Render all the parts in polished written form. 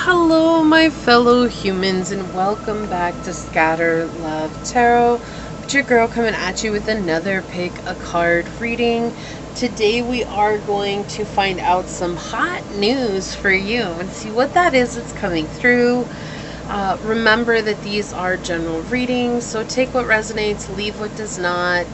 Hello, my fellow humans, and welcome back to Scatter Love Tarot. It's your girl coming at you with another pick a card reading. Today we are going to find out some hot news for you and see what that is that's coming through. Remember that these are general readings, so take what resonates, leave what does not.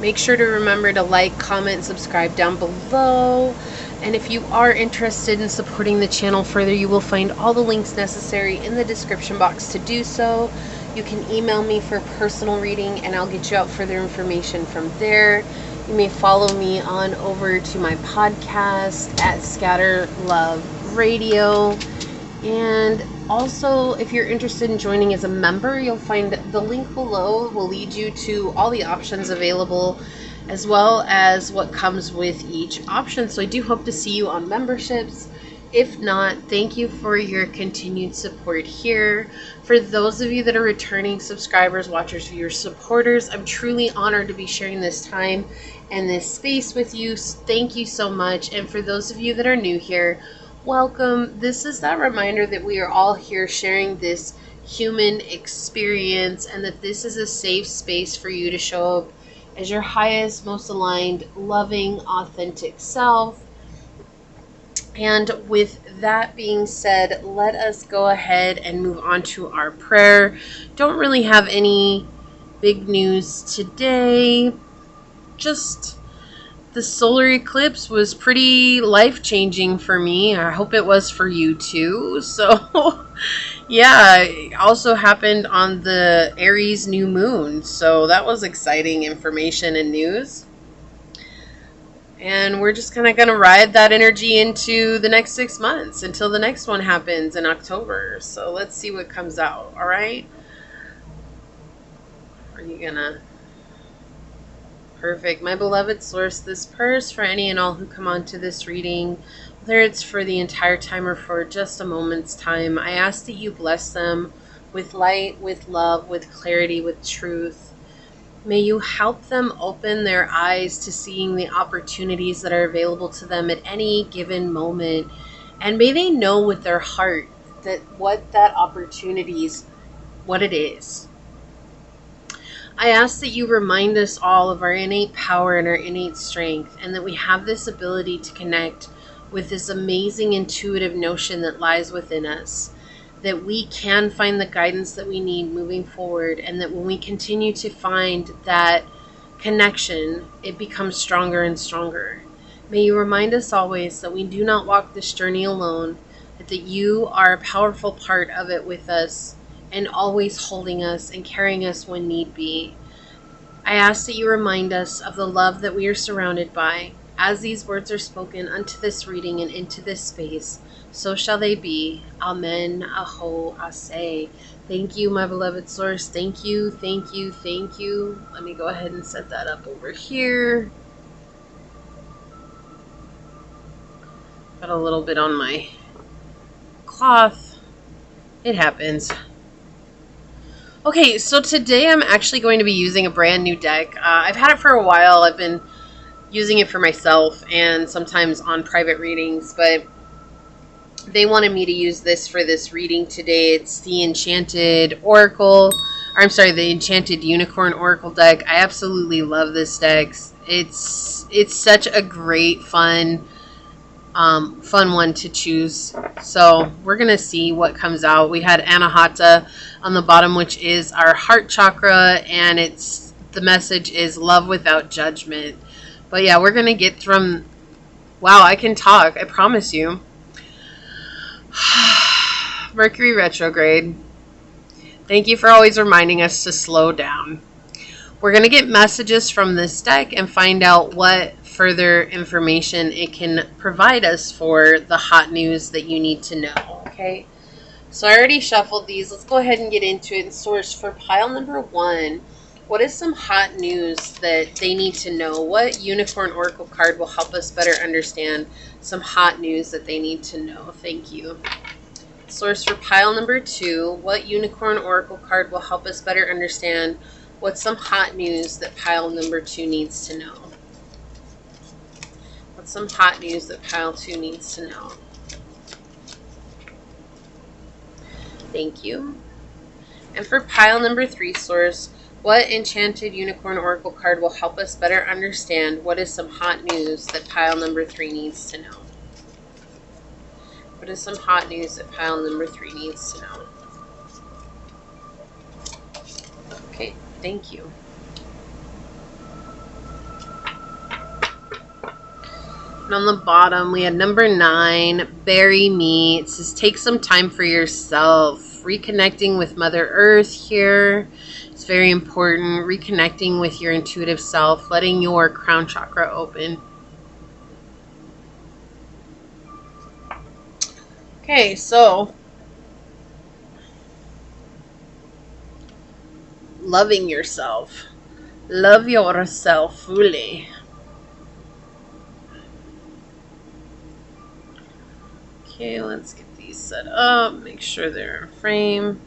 Make sure to remember to like, comment, subscribe down below. And if you are interested in supporting the channel further, you will find all the links necessary in the description box to do so. You can email me for personal reading and I'll get you out further information from there. You may follow me on over to my podcast at Scatter Love Radio. And also, if you're interested in joining as a member, you'll find the link below will lead you to all the options available, as well as what comes with each option. So I do hope to see you on memberships. If not, thank you for your continued support here. For those of you that are returning subscribers, watchers, viewers, supporters, I'm truly honored to be sharing this time and this space with you. Thank you so much. And for those of you that are new here, welcome. This is that reminder that we are all here sharing this human experience and that this is a safe space for you to show up as your highest, most aligned, loving, authentic self. And with that being said, let us go ahead and move on to our prayer. Don't really have any big news today. Just the solar eclipse was pretty life-changing for me. I hope it was for you too. So yeah, it also happened on the Aries new moon. So that was exciting information and news. And we're just kind of going to ride that energy into the next 6 months until the next one happens in October. So let's see what comes out. All right. Are you going to... Perfect. My beloved source, this prayer is for any and all who come onto this reading, whether it's for the entire time or for just a moment's time. I ask that you bless them with light, with love, with clarity, with truth. May you help them open their eyes to seeing the opportunities that are available to them at any given moment. And may they know with their heart that what that opportunity is, what it is. I ask that you remind us all of our innate power and our innate strength, and that we have this ability to connect with this amazing intuitive notion that lies within us, that we can find the guidance that we need moving forward, and that when we continue to find that connection, it becomes stronger and stronger. May you remind us always that we do not walk this journey alone, but that you are a powerful part of it with us, and always holding us and carrying us when need be. I ask that you remind us of the love that we are surrounded by. As these words are spoken unto this reading and into this space, so shall they be. Amen. Aho. Aseh. Thank you, my beloved source. Thank you, thank you, thank you. Let me go ahead and set that up over here. Got a little bit on my cloth. It happens. Okay, so today I'm actually going to be using a brand new deck. I've had it for a while. I've been using it for myself and sometimes on private readings, but they wanted me to use this for this reading today. It's the Enchanted Oracle, or I'm sorry, the Enchanted Unicorn Oracle deck. I absolutely love this deck. It's such a great, fun one to choose. So we're gonna see what comes out. We had Anahata on the bottom, which is our heart chakra, and the message is love without judgment. But yeah, we're gonna get from... Wow, I can talk, I promise you. Mercury retrograde. Thank you for always reminding us to slow down. We're gonna get messages from this deck and find out what further information it can provide us for the hot news that you need to know. Okay, so I already shuffled these. Let's go ahead and get into it. And source for pile number 1, what is some hot news that they need to know? What unicorn oracle card will help us better understand some hot news that they need to know? Thank you. Source for pile number 2, what unicorn oracle card will help us better understand what's some hot news that pile number 2 needs to know? What's some hot news that pile 2 needs to know? Thank you. And for pile number 3, Source, what enchanted unicorn oracle card will help us better understand what is some hot news that pile number 3 needs to know? What is some hot news that pile number 3 needs to know? Okay, thank you. And on the bottom, we had number 9, Bury Me. It says, take some time for yourself. Reconnecting with Mother Earth here. It's very important. Reconnecting with your intuitive self. Letting your crown chakra open. Okay, so loving yourself. Love yourself fully. Okay, let's get these set up. Make sure they're in frame.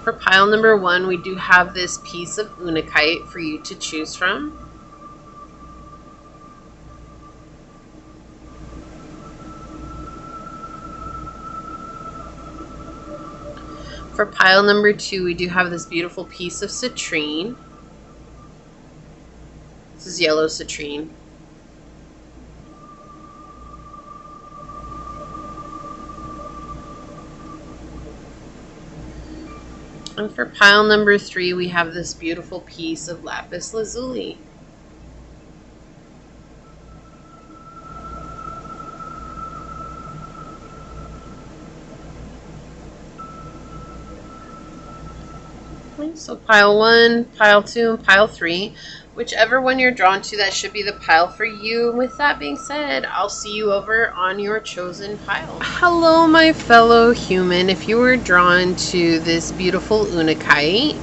For pile number 1, we do have this piece of unakite for you to choose from. For pile number 2, we do have this beautiful piece of citrine. This is yellow citrine. And for pile number 3, we have this beautiful piece of lapis lazuli. Okay, so pile 1, pile 2, and pile 3. Whichever one you're drawn to, that should be the pile for you. With that being said, I'll see you over on your chosen pile. Hello, my fellow human. If you were drawn to this beautiful unakite,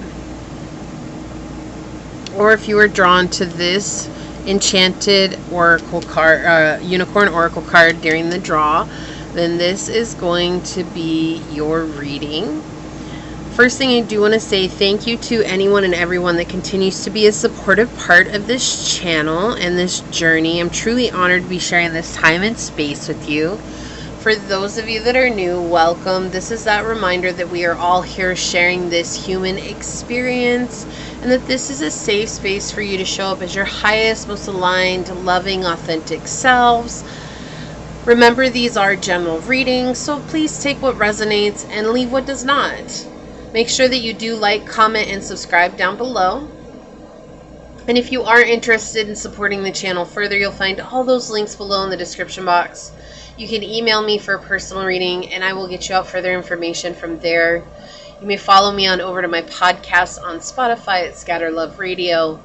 or if you were drawn to this enchanted oracle card, unicorn oracle card during the draw, then this is going to be your reading. First thing I do want to say thank you to anyone and everyone that continues to be a supportive part of this channel and this journey. I'm truly honored to be sharing this time and space with you. For those of you that are new, welcome. This is that reminder that we are all here sharing this human experience, and that this is a safe space for you to show up as your highest, most aligned, loving, authentic selves. Remember, these are general readings, so please take what resonates and leave what does not. Make sure that you do like, comment, and subscribe down below. And if you are interested in supporting the channel further, you'll find all those links below in the description box. You can email me for a personal reading, and I will get you out further information from there. You may follow me on over to my podcast on Spotify at Scatter Love Radio.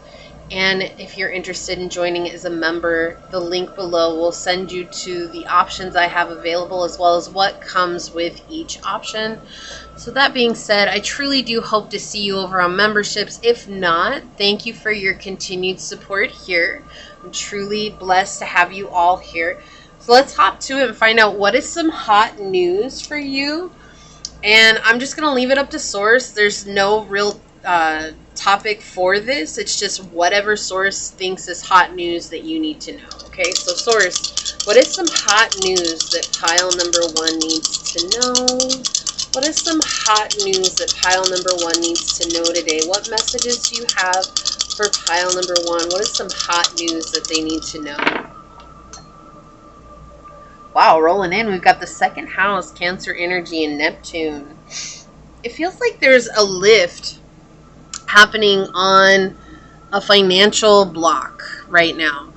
And if you're interested in joining as a member, the link below will send you to the options I have available, as well as what comes with each option. So that being said, I truly do hope to see you over on memberships. If not, thank you for your continued support here. I'm truly blessed to have you all here. So let's hop to it and find out what is some hot news for you. And I'm just going to leave it up to Source. There's no real topic for this. It's just whatever Source thinks is hot news that you need to know. Okay, so Source, what is some hot news that pile number 1 needs to know? What is some hot news that pile number 1 needs to know today? What messages do you have for pile number 1? What is some hot news that they need to know? Wow, rolling in, we've got the 2nd house, Cancer energy, and Neptune. It feels like there's a lift happening on a financial block right now,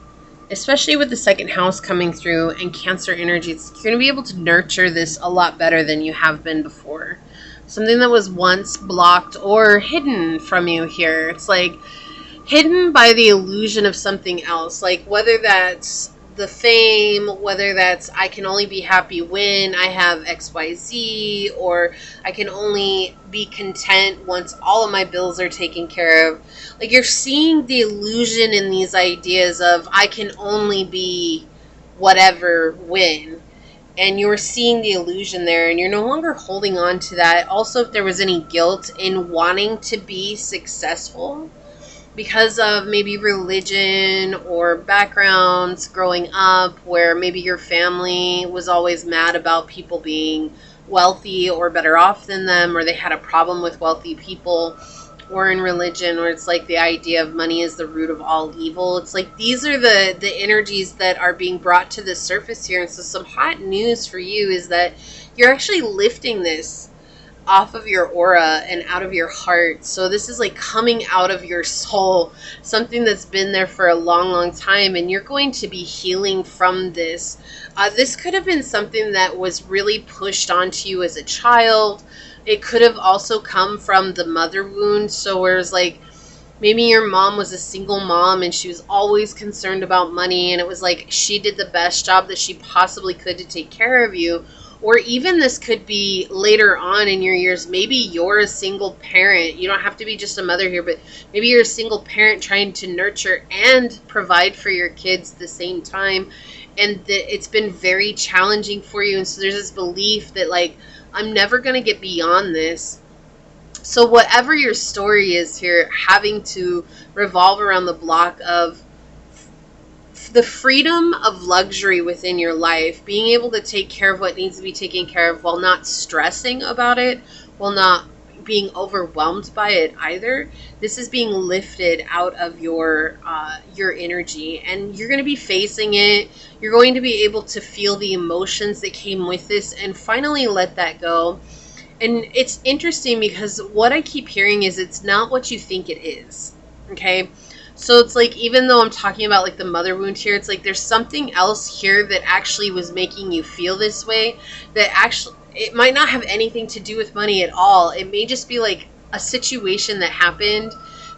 especially with the 2nd house coming through and Cancer energy. You're going to be able to nurture this a lot better than you have been before. Something that was once blocked or hidden from you here. It's like hidden by the illusion of something else. Like whether that's the fame, whether that's I can only be happy when I have XYZ, or I can only be content once all of my bills are taken care of. Like you're seeing the illusion in these ideas of I can only be whatever when, and you're seeing the illusion there, and you're no longer holding on to that. Also, if there was any guilt in wanting to be successful, because of maybe religion or backgrounds growing up, where maybe your family was always mad about people being wealthy or better off than them, or they had a problem with wealthy people, or in religion where it's like the idea of money is the root of all evil. It's like these are the energies that are being brought to the surface here. And so some hot news for you is that you're actually lifting this off of your aura and out of your heart. So this is like coming out of your soul, something that's been there for a long time, and you're going to be healing from this. This could have been something that was really pushed onto you as a child. It could have also come from the mother wound. So whereas like maybe your mom was a single mom and she was always concerned about money, and it was like she did the best job that she possibly could to take care of you. Or even this could be later on in your years. Maybe you're a single parent. You don't have to be just a mother here, but maybe you're a single parent trying to nurture and provide for your kids at the same time. And it's been very challenging for you. And so there's this belief that like, I'm never going to get beyond this. So whatever your story is here, having to revolve around the block of the freedom of luxury within your life, being able to take care of what needs to be taken care of while not stressing about it, while not being overwhelmed by it either. This is being lifted out of your energy, and you're going to be facing it. You're going to be able to feel the emotions that came with this and finally let that go. And it's interesting because what I keep hearing is it's not what you think it is. Okay. So it's like, even though I'm talking about like the mother wound here, it's like there's something else here that actually was making you feel this way, that actually, it might not have anything to do with money at all. It may just be like a situation that happened.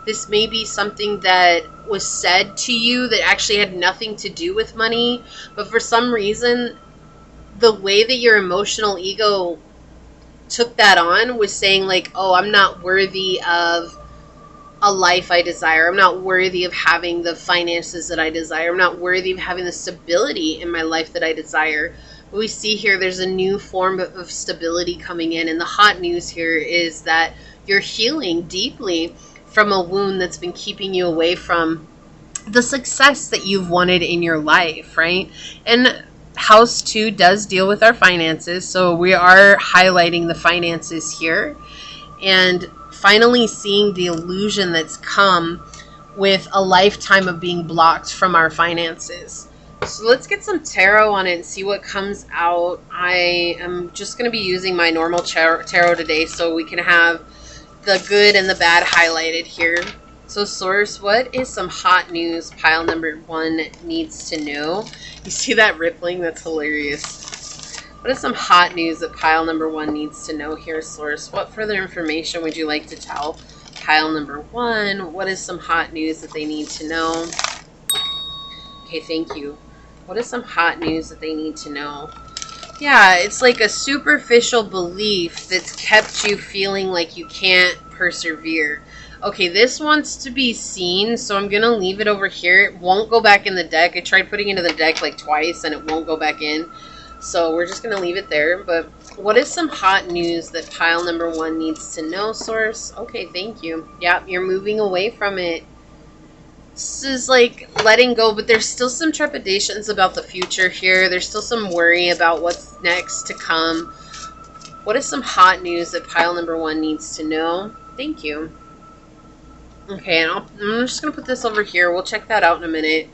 This may be something that was said to you that actually had nothing to do with money. But for some reason, the way that your emotional ego took that on was saying like, oh, I'm not worthy of a life I desire. I'm not worthy of having the finances that I desire. I'm not worthy of having the stability in my life that I desire. But we see here there's a new form of stability coming in. And the hot news here is that you're healing deeply from a wound that's been keeping you away from the success that you've wanted in your life, right? And house 2 does deal with our finances. So we are highlighting the finances here. And finally seeing the illusion that's come with a lifetime of being blocked from our finances. So let's get some tarot on it and see what comes out. I am just going to be using my normal tarot today so we can have the good and the bad highlighted here. So source, what is some hot news pile number 1 needs to know? You see that rippling? That's hilarious. What is some hot news that pile number 1 needs to know here, source? What further information would you like to tell pile number 1? What is some hot news that they need to know? Okay, thank you. What is some hot news that they need to know? Yeah, it's like a superficial belief that's kept you feeling like you can't persevere. Okay, this wants to be seen, so I'm going to leave it over here. It won't go back in the deck. I tried putting it into the deck like twice, and it won't go back in. So we're just going to leave it there. But what is some hot news that pile number 1 needs to know, source? Okay, thank you. Yeah, you're moving away from it. This is like letting go, but there's still some trepidations about the future here. There's still some worry about what's next to come. What is some hot news that pile number 1 needs to know? Thank you. Okay, and I'm just going to put this over here. We'll check that out in a minute.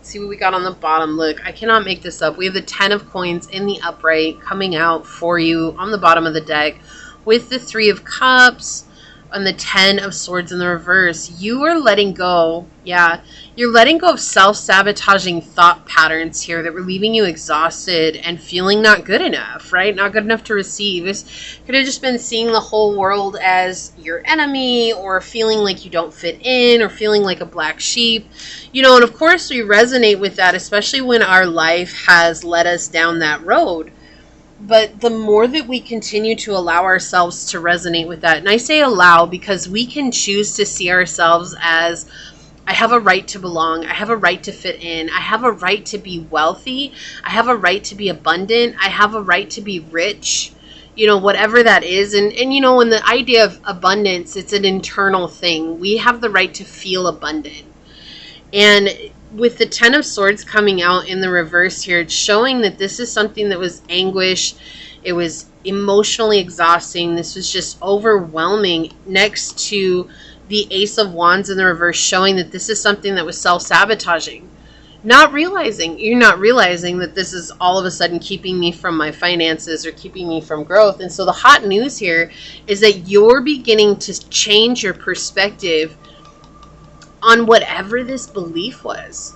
See what we got on the bottom. Look, I cannot make this up. We have the 10 of coins in the upright coming out for you on the bottom of the deck with the 3 of cups and the 10 of swords in the reverse. You are letting go. Yeah, you're letting go of self-sabotaging thought patterns here that were leaving you exhausted and feeling not good enough, right? Not good enough to receive. This could have just been seeing the whole world as your enemy, or feeling like you don't fit in, or feeling like a black sheep. You know, and of course we resonate with that, especially when our life has led us down that road. But the more that we continue to allow ourselves to resonate with that, and I say allow because we can choose to see ourselves as, I have a right to belong. I have a right to fit in. I have a right to be wealthy. I have a right to be abundant. I have a right to be rich. whatever that is. And in the idea of abundance, it's an internal thing. We have the right to feel abundant. And with the Ten of Swords coming out in the reverse here, it's showing that this is something that was anguish. It was emotionally exhausting. This was just overwhelming, next to the Ace of Wands in the reverse, showing that this is something that was self-sabotaging. You're not realizing that this is all of a sudden keeping me from my finances or keeping me from growth. And so the hot news here is that you're beginning to change your perspective on whatever this belief was.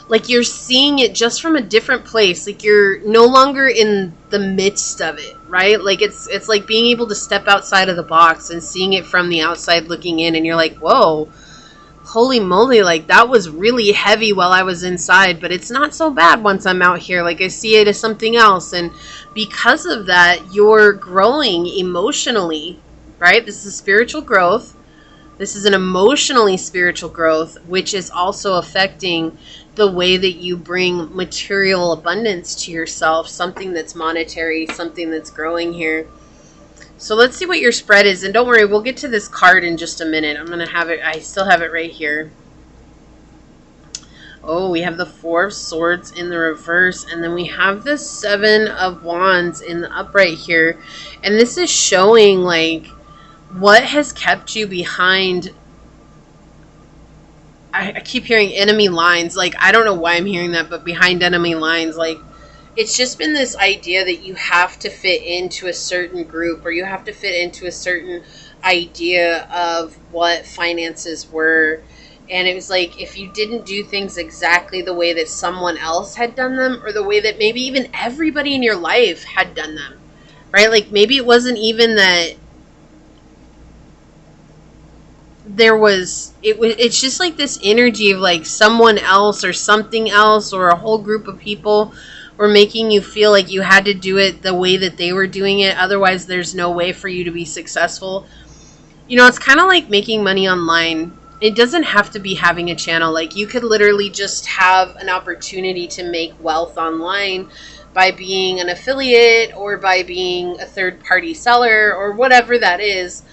Like, you're seeing it just from a different place. Like, you're no longer in the midst of it, right? Like, it's like being able to step outside of the box and seeing it from the outside looking in, and you're like, whoa, holy moly, like, that was really heavy while I was inside, but it's not so bad once I'm out here. Like, I see it as something else. And because of that, you're growing emotionally, right? This is spiritual growth. This is an emotionally spiritual growth, which is also affecting the way that you bring material abundance to yourself, something that's monetary, something that's growing here. So let's see what your spread is. And don't worry, we'll get to this card in just a minute. I'm going to have it. I still have it right here. Oh, we have the Four of Swords in the reverse. And then we have the Seven of Wands in the upright here. And this is showing, like, what has kept you behind. I keep hearing enemy lines. Like, I don't know why I'm hearing that, but behind enemy lines, like, it's just been this idea that you have to fit into a certain group, or you have to fit into a certain idea of what finances were. And it was like, if you didn't do things exactly the way that someone else had done them, or the way that maybe even everybody in your life had done them, right? Like, maybe it wasn't even that it's just like this energy of like someone else or something else or a whole group of people were making you feel like you had to do it the way that they were doing it. Otherwise, there's no way for you to be successful. It's kind of like making money online. It doesn't have to be having a channel. Like, you could literally just have an opportunity to make wealth online by being an affiliate or by being a third-party seller or whatever that is.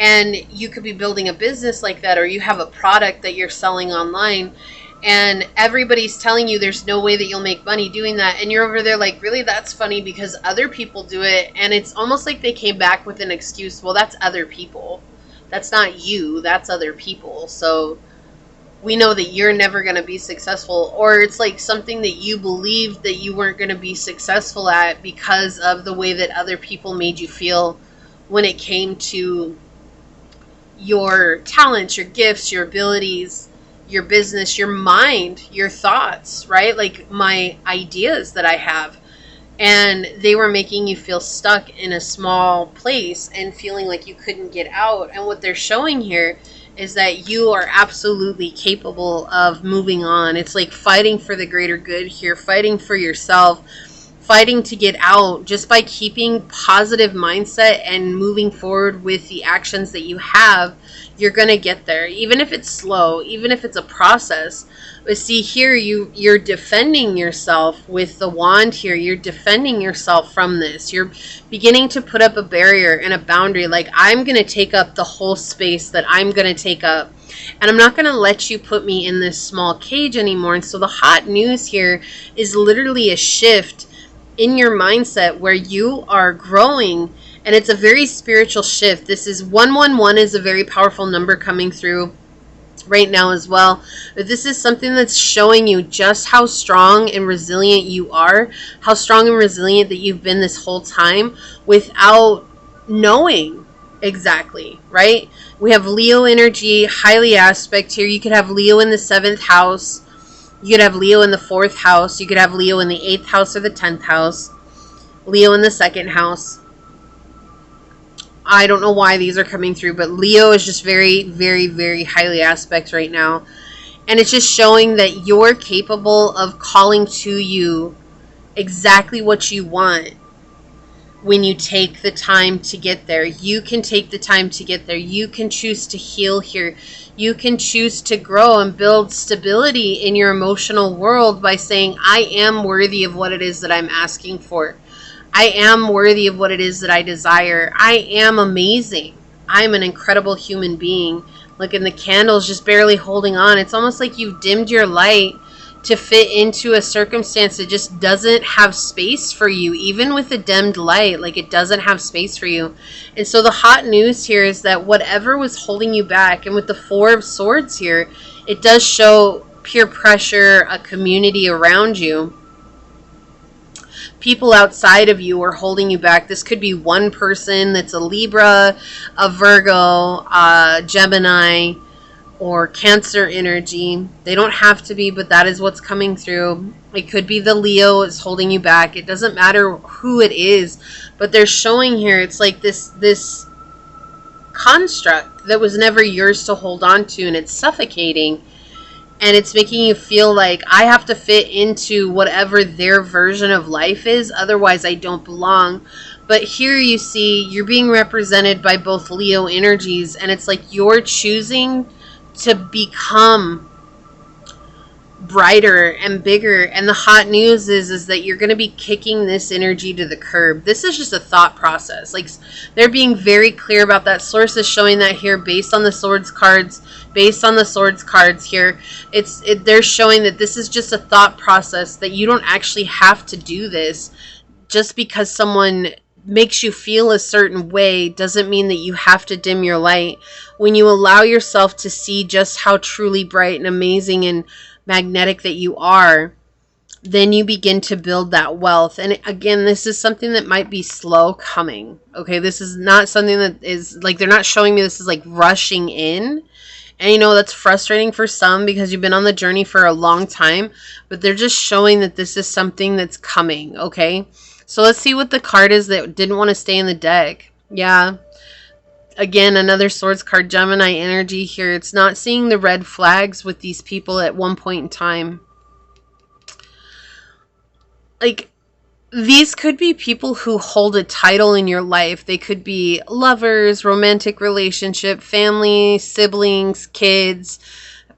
And you could be building a business like that, or you have a product that you're selling online, and everybody's telling you there's no way that you'll make money doing that. And you're over there like, really? That's funny because other people do it. And it's almost like they came back with an excuse. Well, that's other people. That's not you. That's other people. So we know that you're never going to be successful. Or it's like something that you believed that you weren't going to be successful at because of the way that other people made you feel when it came to your talents, your gifts, your abilities, your business, your mind, your thoughts, right? Like my ideas that I have. And they were making you feel stuck in a small place and feeling like you couldn't get out. And what they're showing here is that you are absolutely capable of moving on. It's like fighting for the greater good here, fighting for yourself, fighting to get out just by keeping positive mindset and moving forward with the actions that you have. You're going to get there, even if it's slow, even if it's a process. But see here, you're defending yourself with the wand here. You're defending yourself from this. You're beginning to put up a barrier and a boundary. Like, I'm going to take up the whole space that I'm going to take up. And I'm not going to let you put me in this small cage anymore. And so the hot news here is literally a shift in your mindset where you are growing, and it's a very spiritual shift. This is 111 is a very powerful number coming through right now as well. But this is something that's showing you just how strong and resilient you are, how strong and resilient that you've been this whole time without knowing exactly, right? We have Leo energy, highly aspect here. You could have Leo in the 7th house. You could have Leo in the 4th house. You could have Leo in the 8th house or the 10th house. Leo in the 2nd house. I don't know why these are coming through, but Leo is just very, very, very highly aspect right now. And it's just showing that you're capable of calling to you exactly what you want when you take the time to get there. You can take the time to get there. You can choose to heal here. You can choose to grow and build stability in your emotional world by saying, I am worthy of what it is that I'm asking for. I am worthy of what it is that I desire. I am amazing. I'm an incredible human being. Look, and the candle's just barely holding on. It's almost like you've dimmed your light to fit into a circumstance that just doesn't have space for you, even with a dimmed light. Like, it doesn't have space for you. And so the hot news here is that whatever was holding you back, and with the Four of Swords here, it does show peer pressure, a community around you, people outside of you are holding you back. This could be one person that's a Libra, a Virgo, a Gemini, or Cancer energy. They don't have to be, but that is what's coming through. It could be the Leo is holding you back. It doesn't matter who it is, but they're showing here it's like this construct that was never yours to hold on to, and it's suffocating. And it's making you feel like I have to fit into whatever their version of life is. Otherwise, I don't belong. But here you see you're being represented by both Leo energies. And it's like you're choosing to become brighter and bigger. And the hot news is that you're going to be kicking this energy to the curb. This is just a thought process. Like, they're being very clear about that. Source is showing that here based on the swords cards. Based on the swords cards here, they're showing that this is just a thought process, that you don't actually have to do this. Just because someone makes you feel a certain way doesn't mean that you have to dim your light. When you allow yourself to see just how truly bright and amazing and magnetic that you are, then you begin to build that wealth. And again, this is something that might be slow coming. Okay, this is not something that is like, they're not showing me this is like rushing in. And you know, that's frustrating for some because you've been on the journey for a long time, but they're just showing that this is something that's coming, okay? So let's see what the card is that didn't want to stay in the deck. Yeah. Again, another swords card, Gemini energy here. It's not seeing the red flags with these people at one point in time. Like, these could be people who hold a title in your life. They could be lovers, romantic relationship, family, siblings, kids,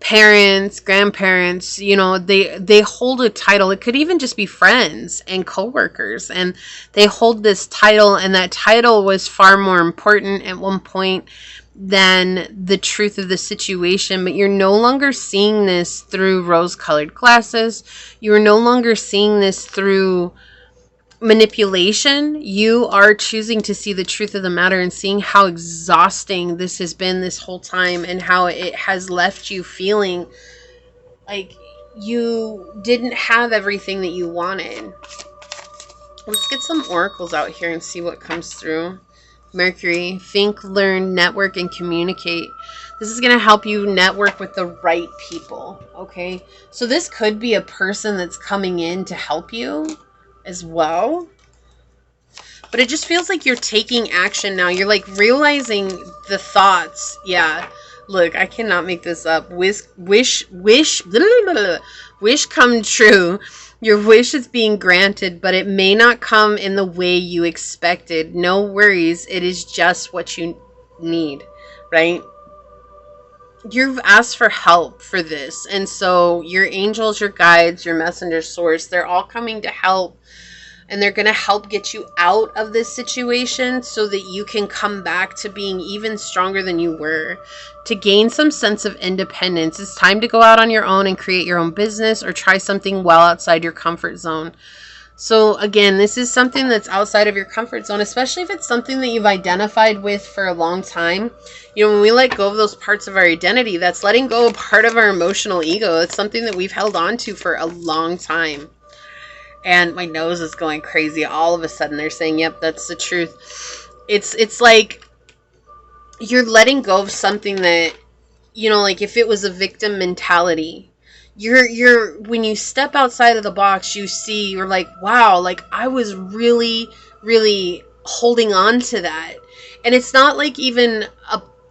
parents, grandparents. You know, they hold a title. It could even just be friends and coworkers, and they hold this title, and that title was far more important at one point than the truth of the situation. But you're no longer seeing this through rose-colored glasses. You're no longer seeing this through manipulation. You are choosing to see the truth of the matter and seeing how exhausting this has been this whole time, and how it has left you feeling like you didn't have everything that you wanted. Let's get some oracles out here and see what comes through. Mercury, think, learn, network, and communicate. This is going to help you network with the right people, okay? So this could be a person that's coming in to help you as well, but it just feels like you're taking action now. You're like realizing the thoughts. Yeah, look, I cannot make this up. Wish come true. Your wish is being granted, but it may not come in the way you expected. No worries, it is just what you need, right? You've asked for help for this, and so your angels, your guides, your messenger source, they're all coming to help, and they're going to help get you out of this situation so that you can come back to being even stronger than you were, to gain some sense of independence. It's time to go out on your own and create your own business, or try something well outside your comfort zone. So again, this is something that's outside of your comfort zone, especially if it's something that you've identified with for a long time. You know, when we let go of those parts of our identity, that's letting go of part of our emotional ego. It's something that we've held on to for a long time. And my nose is going crazy. All of a sudden, they're saying, yep, that's the truth. It's like you're letting go of something that, you know, like if it was a victim mentality, you're when you step outside of the box, you're like, wow, like I was really, really holding on to that. And it's not like even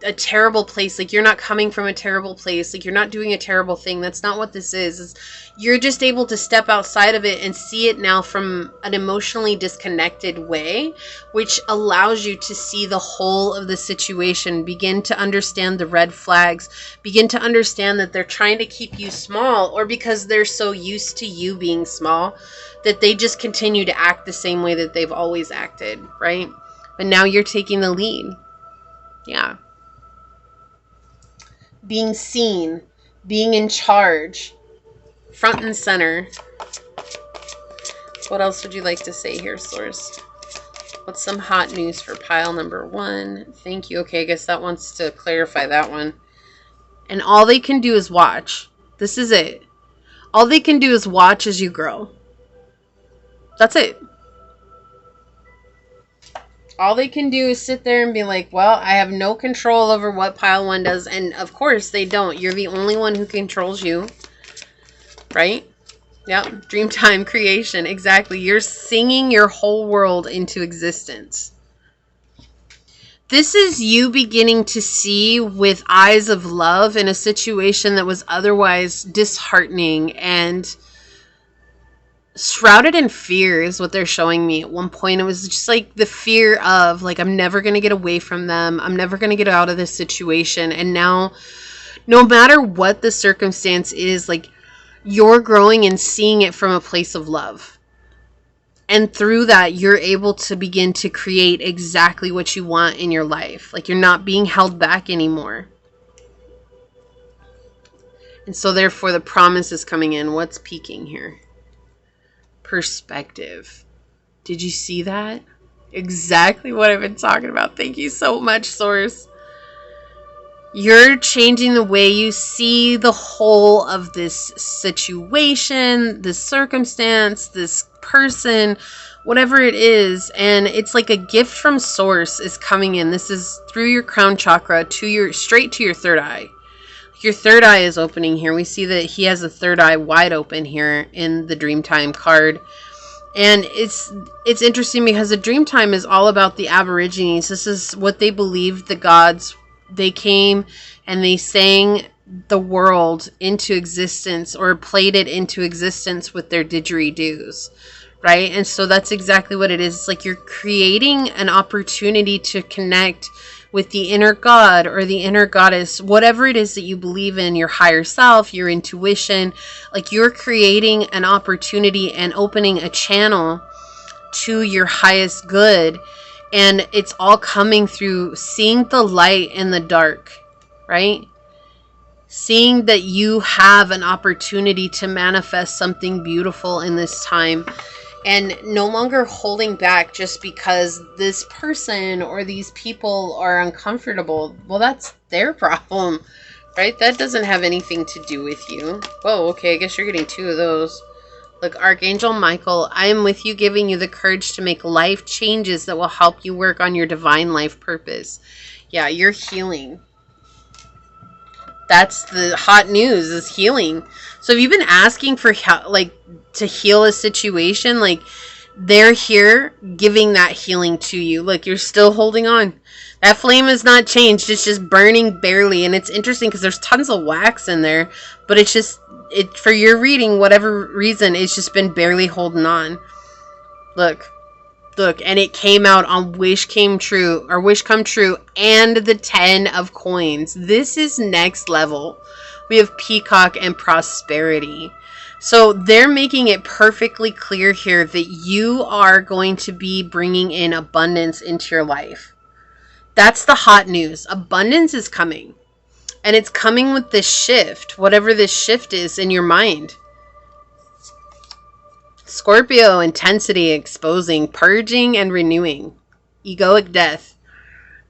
a terrible place. Like, you're not coming from a terrible place. Like, you're not doing a terrible thing. That's not what this is. You're just able to step outside of it and see it now from an emotionally disconnected way, which allows you to see the whole of the situation, begin to understand the red flags, begin to understand that they're trying to keep you small, or because they're so used to you being small that they just continue to act the same way that they've always acted, right? But now you're taking the lead. Yeah. Being seen, being in charge, front and center. What else would you like to say here, Source? What's some hot news for pile number 1? Thank you. Okay, I guess that wants to clarify that one. And all they can do is watch. This is it. All they can do is watch as you grow. That's it. All they can do is sit there and be like, well, I have no control over what pile 1 does. And of course they don't. You're the only one who controls you. Right? Yep. Dreamtime creation. Exactly. You're singing your whole world into existence. This is you beginning to see with eyes of love in a situation that was otherwise disheartening and shrouded in fear is what they're showing me. At one point, it was just like the fear of, like, I'm never going to get away from them. I'm never going to get out of this situation. And now, no matter what the circumstance is, like, you're growing and seeing it from a place of love. And through that, you're able to begin to create exactly what you want in your life. Like, you're not being held back anymore. And so, therefore, the promise is coming in. What's peaking here? Perspective. Did you see that? Exactly what I've been talking about. Thank you so much, Source. You're changing the way you see the whole of this situation, this circumstance, this person, whatever it is. And it's like a gift from Source is coming in. This is through your crown chakra to straight to your third eye. Your third eye is opening here. We see that he has a third eye wide open here in the Dreamtime card. And it's interesting because the Dreamtime is all about the Aborigines. This is what they believed the gods. They came and they sang the world into existence, or played it into existence with their didgeridoos, right? And so that's exactly what it is. It's like you're creating an opportunity to connect with the inner god or the inner goddess, whatever it is that you believe in, your higher self, your intuition. Like, you're creating an opportunity and opening a channel to your highest good. And it's all coming through seeing the light in the dark, right? Seeing that you have an opportunity to manifest something beautiful in this time. And no longer holding back just because this person or these people are uncomfortable. Well, that's their problem, right? That doesn't have anything to do with you. Whoa, okay, I guess you're getting 2 of those. Look, Archangel Michael, I am with you, giving you the courage to make life changes that will help you work on your divine life purpose. Yeah, you're healing. That's the hot news, is healing. So if you've been asking for, like, to heal a situation, like, they're here giving that healing to you. Look, you're still holding on. That flame has not changed. It's just burning barely. And it's interesting because there's tons of wax in there, but it's just, for your reading, whatever reason, it's just been barely holding on. Look, and it came out on Wish Come True, and the 10 of coins. This is next level. We have Peacock and Prosperity. So they're making it perfectly clear here that you are going to be bringing in abundance into your life. That's the hot news. Abundance is coming. And it's coming with this shift, whatever this shift is in your mind. Scorpio, intensity, exposing, purging, and renewing. Egoic death.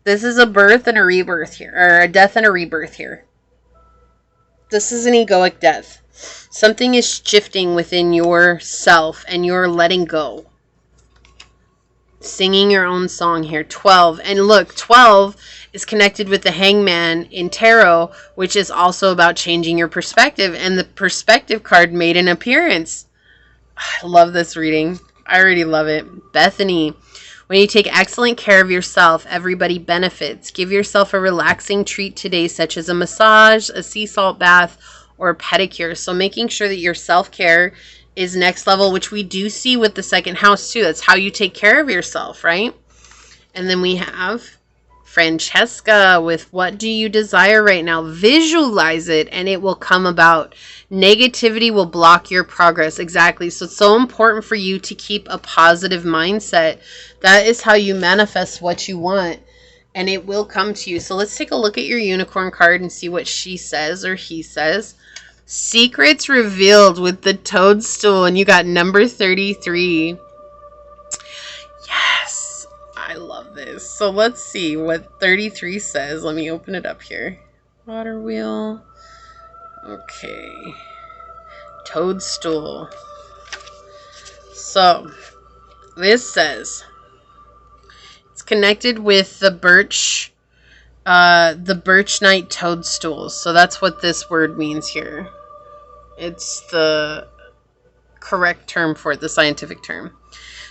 This is a birth and a rebirth here, or a death and a rebirth here. This is an egoic death. Something is shifting within yourself and you're letting go. Singing your own song here. 12. And look, 12 is connected with the Hangman in tarot, which is also about changing your perspective. And the perspective card made an appearance. I love this reading. I already love it. Bethany. When you take excellent care of yourself, everybody benefits. Give yourself a relaxing treat today, such as a massage, a sea salt bath, or a pedicure. So making sure that your self-care is next level, which we do see with the second house too. That's how you take care of yourself, right? And then we have Francesca with what do you desire right now? Visualize it and it will come about. Negativity will block your progress. Exactly. So it's so important for you to keep a positive mindset. That is how you manifest what you want and it will come to you. So let's take a look at your unicorn card and see what she says or he says. Secrets revealed with the toadstool, and you got number 33. Yes, I love this. So let's see what 33 says. Let me open it up here. Water wheel. Okay. Toadstool. So this says it's connected with the birch night toadstools. So that's what this word means here. It's the correct term for it, the scientific term.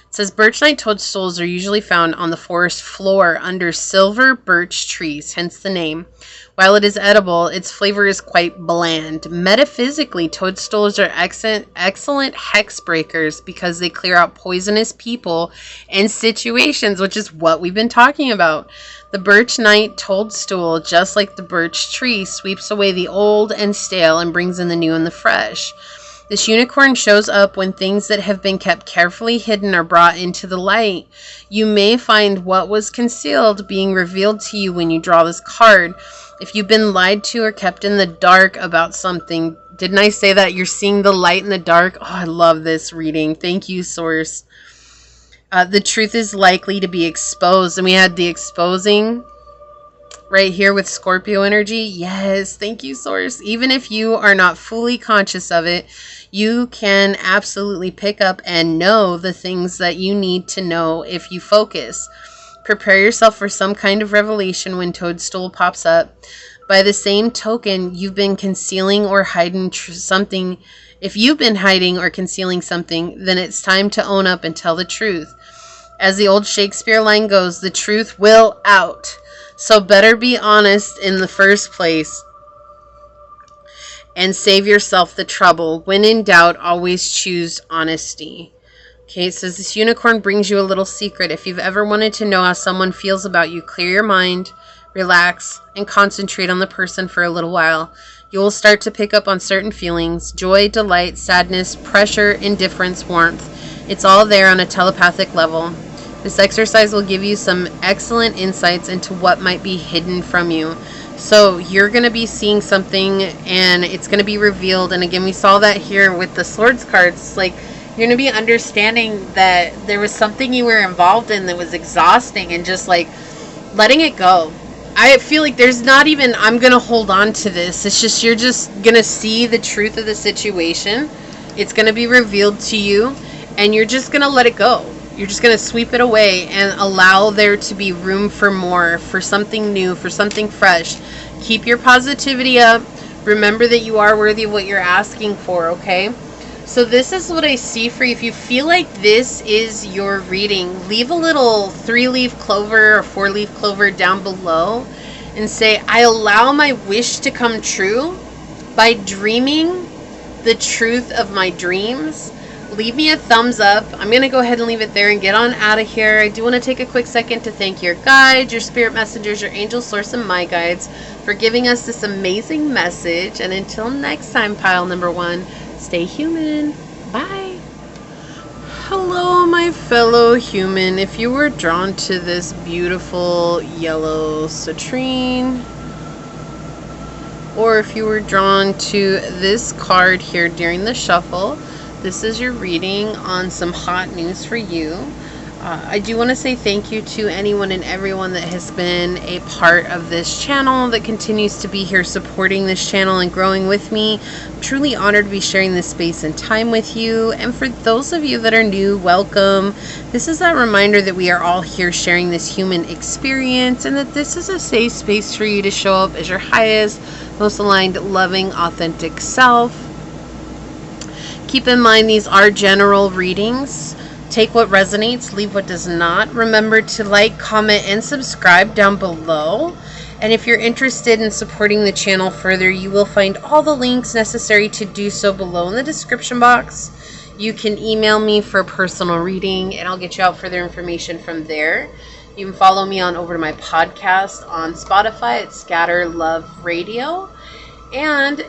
It says birch-night toadstools are usually found on the forest floor under silver birch trees, hence the name. While it is edible, its flavor is quite bland. Metaphysically, toadstools are excellent hex breakers because they clear out poisonous people and situations, which is what we've been talking about. The birch-night toadstool, just like the birch tree, sweeps away the old and stale and brings in the new and the fresh. This unicorn shows up when things that have been kept carefully hidden are brought into the light. You may find what was concealed being revealed to you when you draw this card. If you've been lied to or kept in the dark about something, didn't I say that? You're seeing the light in the dark. Oh, I love this reading. Thank you, Source. The truth is likely to be exposed. And we had the exposing right here with Scorpio energy. Yes, thank you, Source. Even if you are not fully conscious of it, you can absolutely pick up and know the things that you need to know if you focus. Prepare yourself for some kind of revelation when Toadstool pops up. By the same token, you've been concealing or hiding something. If you've been hiding or concealing something, then it's time to own up and tell the truth. As the old Shakespeare line goes, the truth will out. So better be honest in the first place and save yourself the trouble. When in doubt, always choose honesty. Okay, it says this unicorn brings you a little secret. If you've ever wanted to know how someone feels about you, clear your mind, relax, and concentrate on the person for a little while. You will start to pick up on certain feelings: joy, delight, sadness, pressure, indifference, warmth. It's all there on a telepathic level. This exercise will give you some excellent insights into what might be hidden from you. So you're going to be seeing something and it's going to be revealed. And again, we saw that here with the swords cards. Like, you're going to be understanding that there was something you were involved in that was exhausting and just like letting it go. I feel like there's not even, I'm going to hold on to this. It's just, you're just going to see the truth of the situation. It's going to be revealed to you and you're just going to let it go. You're just going to sweep it away and allow there to be room for more, for something new, for something fresh. Keep your positivity up. Remember that you are worthy of what you're asking for, okay? So this is what I see for you. If you feel like this is your reading, leave a little 3-leaf clover or 4-leaf clover down below and say, I allow my wish to come true by dreaming the truth of my dreams. Leave me a thumbs up. I'm going to go ahead and leave it there and get on out of here. I do want to take a quick second to thank your guides, your spirit messengers, your angel source, and my guides for giving us this amazing message. And until next time, pile number 1, stay human. Bye. Hello, my fellow human. If you were drawn to this beautiful yellow citrine, or if you were drawn to this card here during the shuffle, this is your reading on some hot news for you. I do want to say thank you to anyone and everyone that has been a part of this channel, that continues to be here supporting this channel and growing with me. I'm truly honored to be sharing this space and time with you. And for those of you that are new, welcome. This is that reminder that we are all here sharing this human experience and that this is a safe space for you to show up as your highest, most aligned, loving, authentic self. Keep in mind, these are general readings. Take what resonates, leave what does not. Remember to like, comment, and subscribe down below. And if you're interested in supporting the channel further, you will find all the links necessary to do so below in the description box. You can email me for a personal reading, and I'll get you out further information from there. You can follow me on over to my podcast on Spotify at Scatter Love Radio. And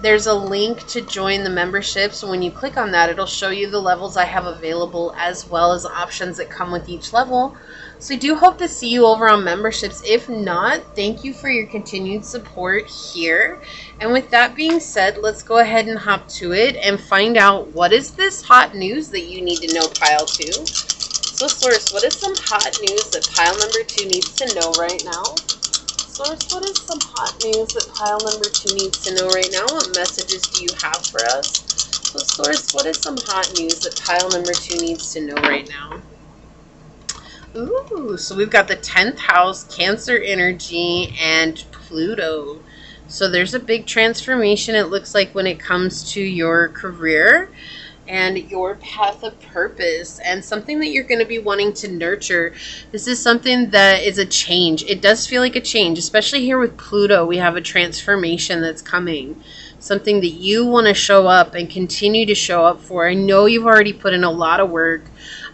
there's a link to join the membership. So when you click on that, it'll show you the levels I have available as well as options that come with each level. So I do hope to see you over on memberships. If not, thank you for your continued support here. And with that being said, let's go ahead and hop to it and find out what is this hot news that you need to know, pile 2. So Source, what is some hot news that pile number 2 needs to know right now? Source, what is some hot news that pile number 2 needs to know right now? What messages do you have for us? So Source, what is some hot news that pile number 2 needs to know right now? Ooh, so we've got the 10th house, Cancer energy, and Pluto. So there's a big transformation, it looks like, when it comes to your career and your path of purpose and something that you're going to be wanting to nurture. This is something that is a change. It does feel like a change, especially here with Pluto. We have a transformation that's coming. Something that you want to show up and continue to show up for. I know you've already put in a lot of work.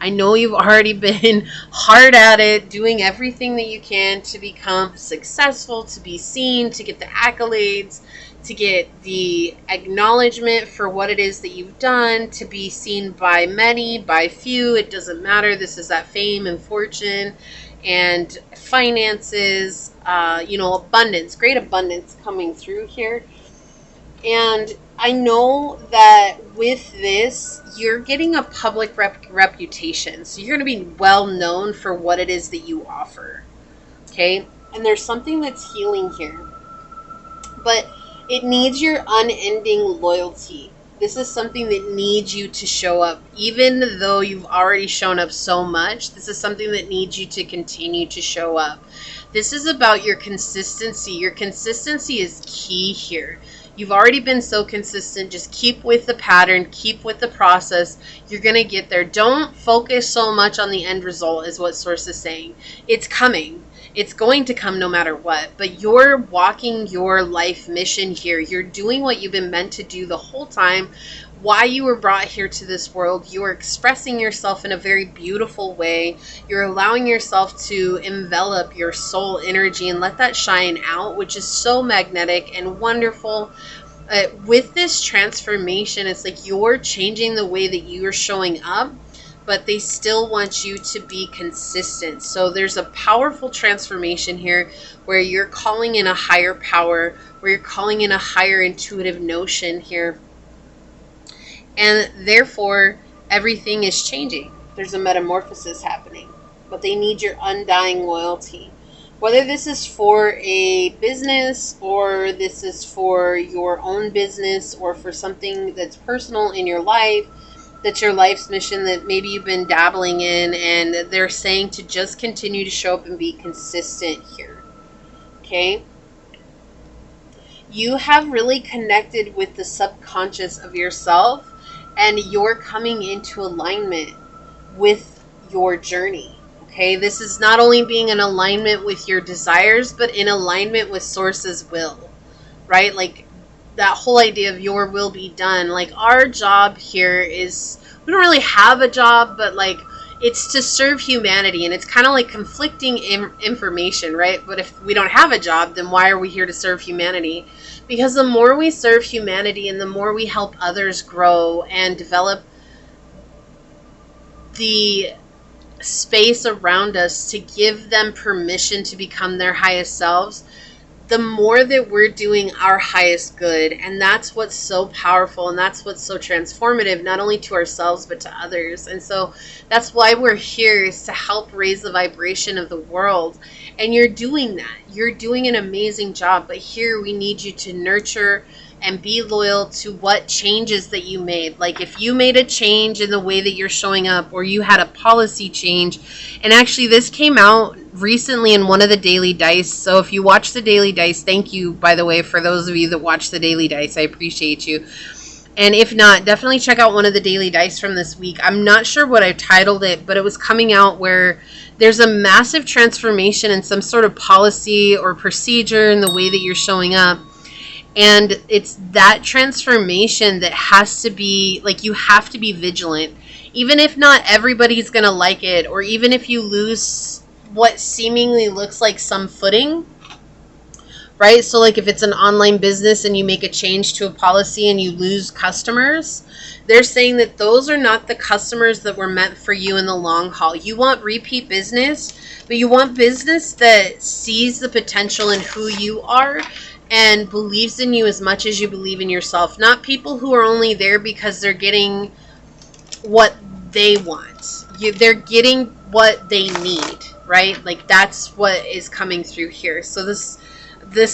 I know you've already been hard at it, doing everything that you can to become successful, to be seen, to get the accolades, to get the acknowledgement for what it is that you've done, to be seen by many, by few. It doesn't matter. This is that fame and fortune and finances, abundance, great abundance coming through here. And I know that with this, you're getting a public reputation. So you're going to be well known for what it is that you offer. Okay? And there's something that's healing here. But it needs your unending loyalty. This is something that needs you to show up. Even though you've already shown up so much, this is something that needs you to continue to show up. This is about your consistency. Your consistency is key here. You've already been so consistent. Just keep with the pattern. Keep with the process. You're going to get there. Don't focus so much on the end result is what Source is saying. It's coming. It's going to come no matter what. But you're walking your life mission here. You're doing what you've been meant to do the whole time. Why you were brought here to this world. You are expressing yourself in a very beautiful way. You're allowing yourself to envelop your soul energy and let that shine out, which is so magnetic and wonderful. With this transformation, it's like you're changing the way that you're showing up, but they still want you to be consistent. So there's a powerful transformation here where you're calling in a higher power, where you're calling in a higher intuitive notion here. And therefore, everything is changing. There's a metamorphosis happening. But they need your undying loyalty. Whether this is for a business or this is for your own business or for something that's personal in your life, that's your life's mission that maybe you've been dabbling in, and they're saying to just continue to show up and be consistent here. Okay? You have really connected with the subconscious of yourself, and you're coming into alignment with your journey. Okay, this is not only being in alignment with your desires, but in alignment with Source's will, right? Like that whole idea of your will be done. Like our job here is, we don't really have a job, but like it's to serve humanity, and it's kind of like conflicting information, right? But if we don't have a job, then why are we here to serve humanity? Because the more we serve humanity and the more we help others grow and develop the space around us to give them permission to become their highest selves, the more that we're doing our highest good. And that's what's so powerful, and that's what's so transformative, not only to ourselves but to others. And so that's why we're here, is to help raise the vibration of the world. And you're doing that. You're doing an amazing job. But here we need you to nurture and be loyal to what changes that you made. Like if you made a change in the way that you're showing up, or you had a policy change. And actually this came out recently in one of the Daily Dice. So if you watch the Daily Dice, thank you, by the way, for those of you that watch the Daily Dice. I appreciate you. And if not, definitely check out one of the daily dice from this week. I'm not sure what I titled it, but it was coming out where there's a massive transformation in some sort of policy or procedure in the way that you're showing up. And it's that transformation that has to be, like, you have to be vigilant. Even if not everybody's going to like it, or even if you lose what seemingly looks like some footing, right? So like if it's an online business and you make a change to a policy and you lose customers, they're saying that those are not the customers that were meant for you in the long haul. You want repeat business, but you want business that sees the potential in who you are and believes in you as much as you believe in yourself. Not people who are only there because they're getting what they want. They're getting what they need, right? Like that's what is coming through here. So this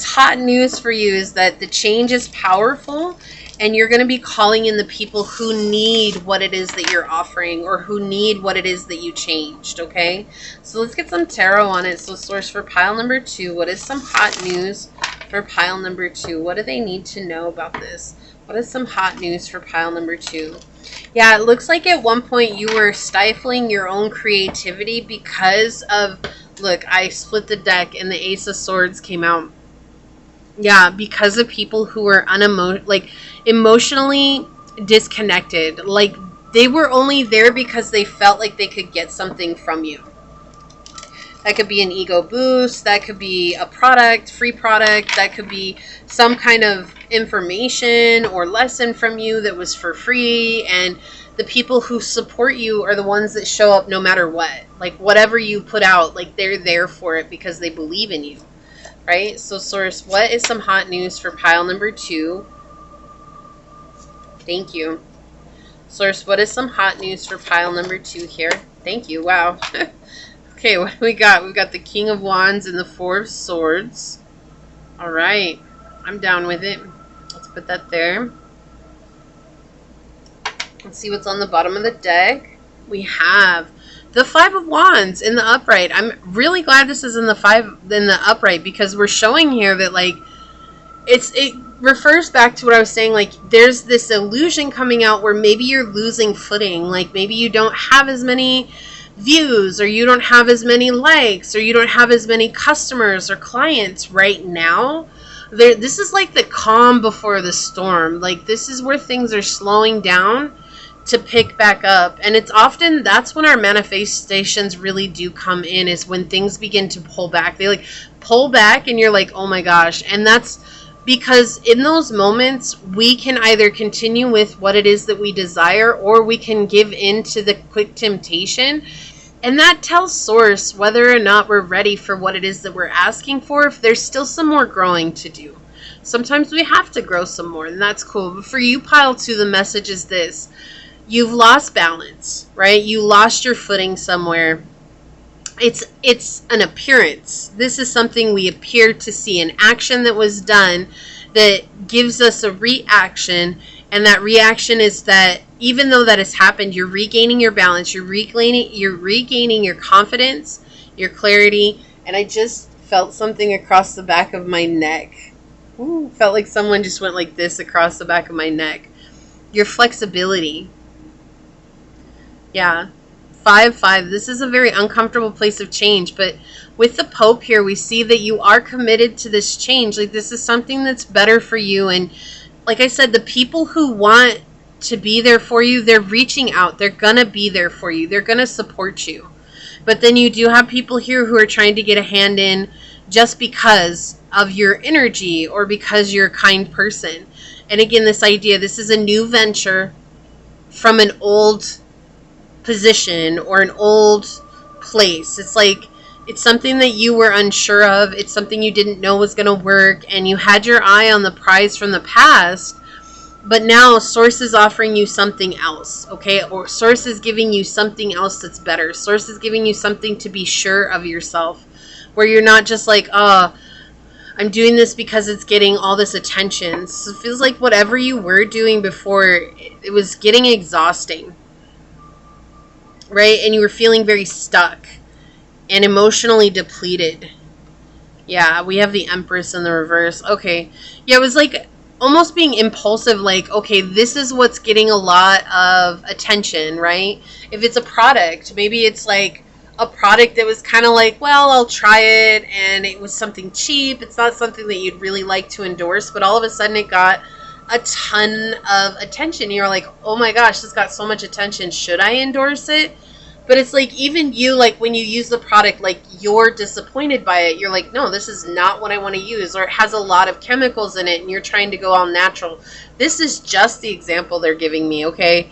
hot news for you is that the change is powerful, and you're going to be calling in the people who need what it is that you're offering, or who need what it is that you changed, okay? So let's get some tarot on it. So source for pile number 2, what is some hot news for pile number 2? What do they need to know about this? What is some hot news for pile number 2? Yeah, it looks like at one point you were stifling your own creativity because of, look, I split the deck and the Ace of Swords came out. Yeah, because of people who were emotionally disconnected. Like they were only there because they felt like they could get something from you. That could be an ego boost. That could be a product, free product. That could be some kind of information or lesson from you that was for free. And the people who support you are the ones that show up no matter what. Like whatever you put out, like they're there for it because they believe in you. Right? So source, what is some hot news for pile number 2? Thank you. Source, what is some hot news for pile number 2 here? Thank you. Wow. Okay, what do we got? We've got the King of Wands and the Four of Swords. All right. I'm down with it. Let's put that there. Let's see what's on the bottom of the deck. We have the Five of Wands in the upright. I'm really glad this is in the upright, because we're showing here that like it refers back to what I was saying. Like there's this illusion coming out where maybe you're losing footing. Like maybe you don't have as many views, or you don't have as many likes, or you don't have as many customers or clients right now. This is like the calm before the storm. Like this is where things are slowing down to pick back up. And it's often, that's when our manifestations really do come in, is when things begin to pull back. They like pull back and you're like, oh my gosh. And that's because in those moments we can either continue with what it is that we desire, or we can give in to the quick temptation. And that tells source whether or not we're ready for what it is that we're asking for, if there's still some more growing to do. Sometimes we have to grow some more, and that's cool. But for you, pile 2, the message is this: you've lost balance, right? You lost your footing somewhere. It's an appearance. This is something we appear to see, an action that was done that gives us a reaction. And that reaction is that even though that has happened, you're regaining your balance, you're regaining your confidence, your clarity. And I just felt something across the back of my neck. Ooh, felt like someone just went like this across the back of my neck. Your flexibility. Yeah. 5-5. This is a very uncomfortable place of change, but with the Pope here, we see that you are committed to this change. Like this is something that's better for you. And like I said, the people who want to be there for you, they're reaching out. They're going to be there for you. They're going to support you. But then you do have people here who are trying to get a hand in just because of your energy, or because you're a kind person. And again, this idea, this is a new venture from an old position or an old place. It's like it's something that you were unsure of. It's something you didn't know was going to work, and you had your eye on the prize from the past, but now source is offering you something else, okay? Or source is giving you something else that's better. Source is giving you something to be sure of yourself, where you're not just like, oh, I'm doing this because it's getting all this attention. So it feels like whatever you were doing before, it was getting exhausting, right? And you were feeling very stuck and emotionally depleted. Yeah, we have the Empress in the reverse. Okay. Yeah, it was like almost being impulsive, like, okay, this is what's getting a lot of attention, right? If it's a product, maybe it's like a product that was kind of like, well, I'll try it, and it was something cheap. It's not something that you'd really like to endorse, but all of a sudden it got a ton of attention. You're like, oh my gosh, this got so much attention. Should I endorse it? But it's like, even you, like, when you use the product, like, you're disappointed by it. You're like, no, this is not what I want to use. Or it has a lot of chemicals in it, and you're trying to go all natural. This is just the example they're giving me, okay?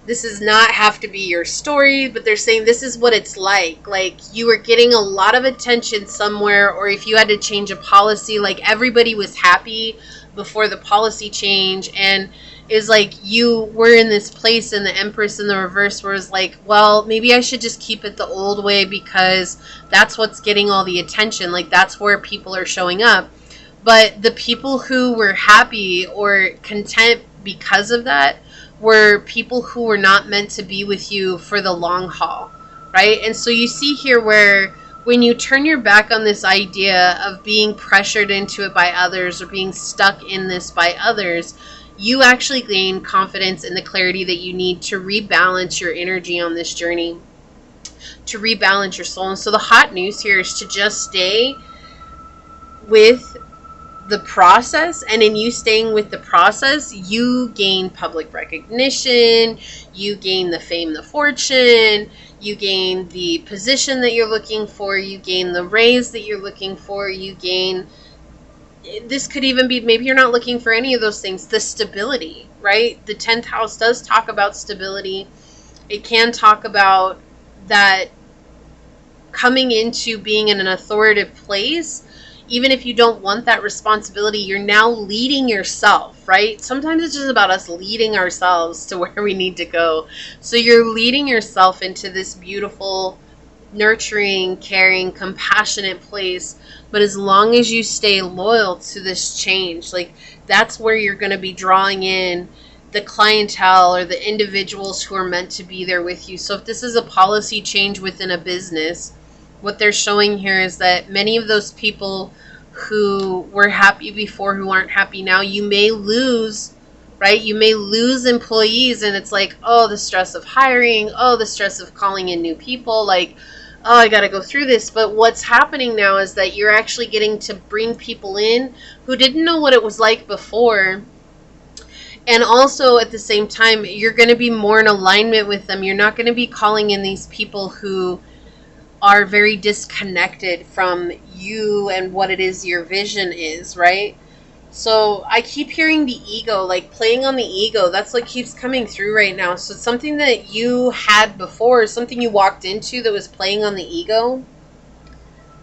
This does not have to be your story, but they're saying this is what it's like. Like, you were getting a lot of attention somewhere, or if you had to change a policy, like, everybody was happy before the policy change, and it was like you were in this place, and the Empress in the reverse was like, well, maybe I should just keep it the old way because that's what's getting all the attention. Like, that's where people are showing up. But the people who were happy or content because of that were people who were not meant to be with you for the long haul, right? And so you see here where when you turn your back on this idea of being pressured into it by others or being stuck in this by others, you actually gain confidence and the clarity that you need to rebalance your energy on this journey, to rebalance your soul. And so the hot news here is to just stay with the process, and in you staying with the process, you gain public recognition, you gain the fame, the fortune, you gain the position that you're looking for, you gain the raise that you're looking for, you gain, this could even be, maybe you're not looking for any of those things, the stability, right? The 10th house does talk about stability. It can talk about that coming into being in an authoritative place. Even if you don't want that responsibility, you're now leading yourself, right? Sometimes it's just about us leading ourselves to where we need to go. So you're leading yourself into this beautiful, nurturing, caring, compassionate place. But as long as you stay loyal to this change, like, that's where you're going to be drawing in the clientele or the individuals who are meant to be there with you. So if this is a policy change within a business, what they're showing here is that many of those people who were happy before, who aren't happy now, you may lose, right? You may lose employees, and it's like, oh, the stress of hiring, oh, the stress of calling in new people, like, oh, I got to go through this. But what's happening now is that you're actually getting to bring people in who didn't know what it was like before. And also at the same time, you're going to be more in alignment with them. You're not going to be calling in these people who are very disconnected from you and what it is your vision is, right? So I keep hearing the ego, like playing on the ego. That's what keeps coming through right now. So it's something that you had before, something you walked into that was playing on the ego,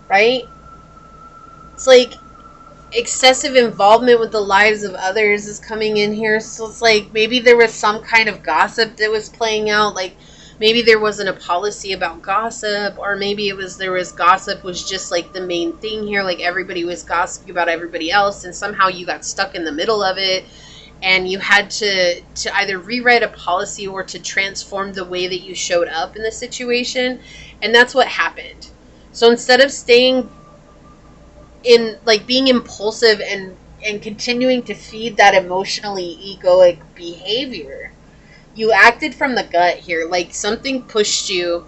right? It's like excessive involvement with the lives of others is coming in here. So it's like maybe there was some kind of gossip that was playing out, like maybe there wasn't a policy about gossip, or maybe there was gossip was just like the main thing here, like everybody was gossiping about everybody else, and somehow you got stuck in the middle of it, and you had to either rewrite a policy or to transform the way that you showed up in the situation, and that's what happened. So instead of staying in, like, being impulsive and continuing to feed that emotionally egoic behavior, you acted from the gut here, like something pushed you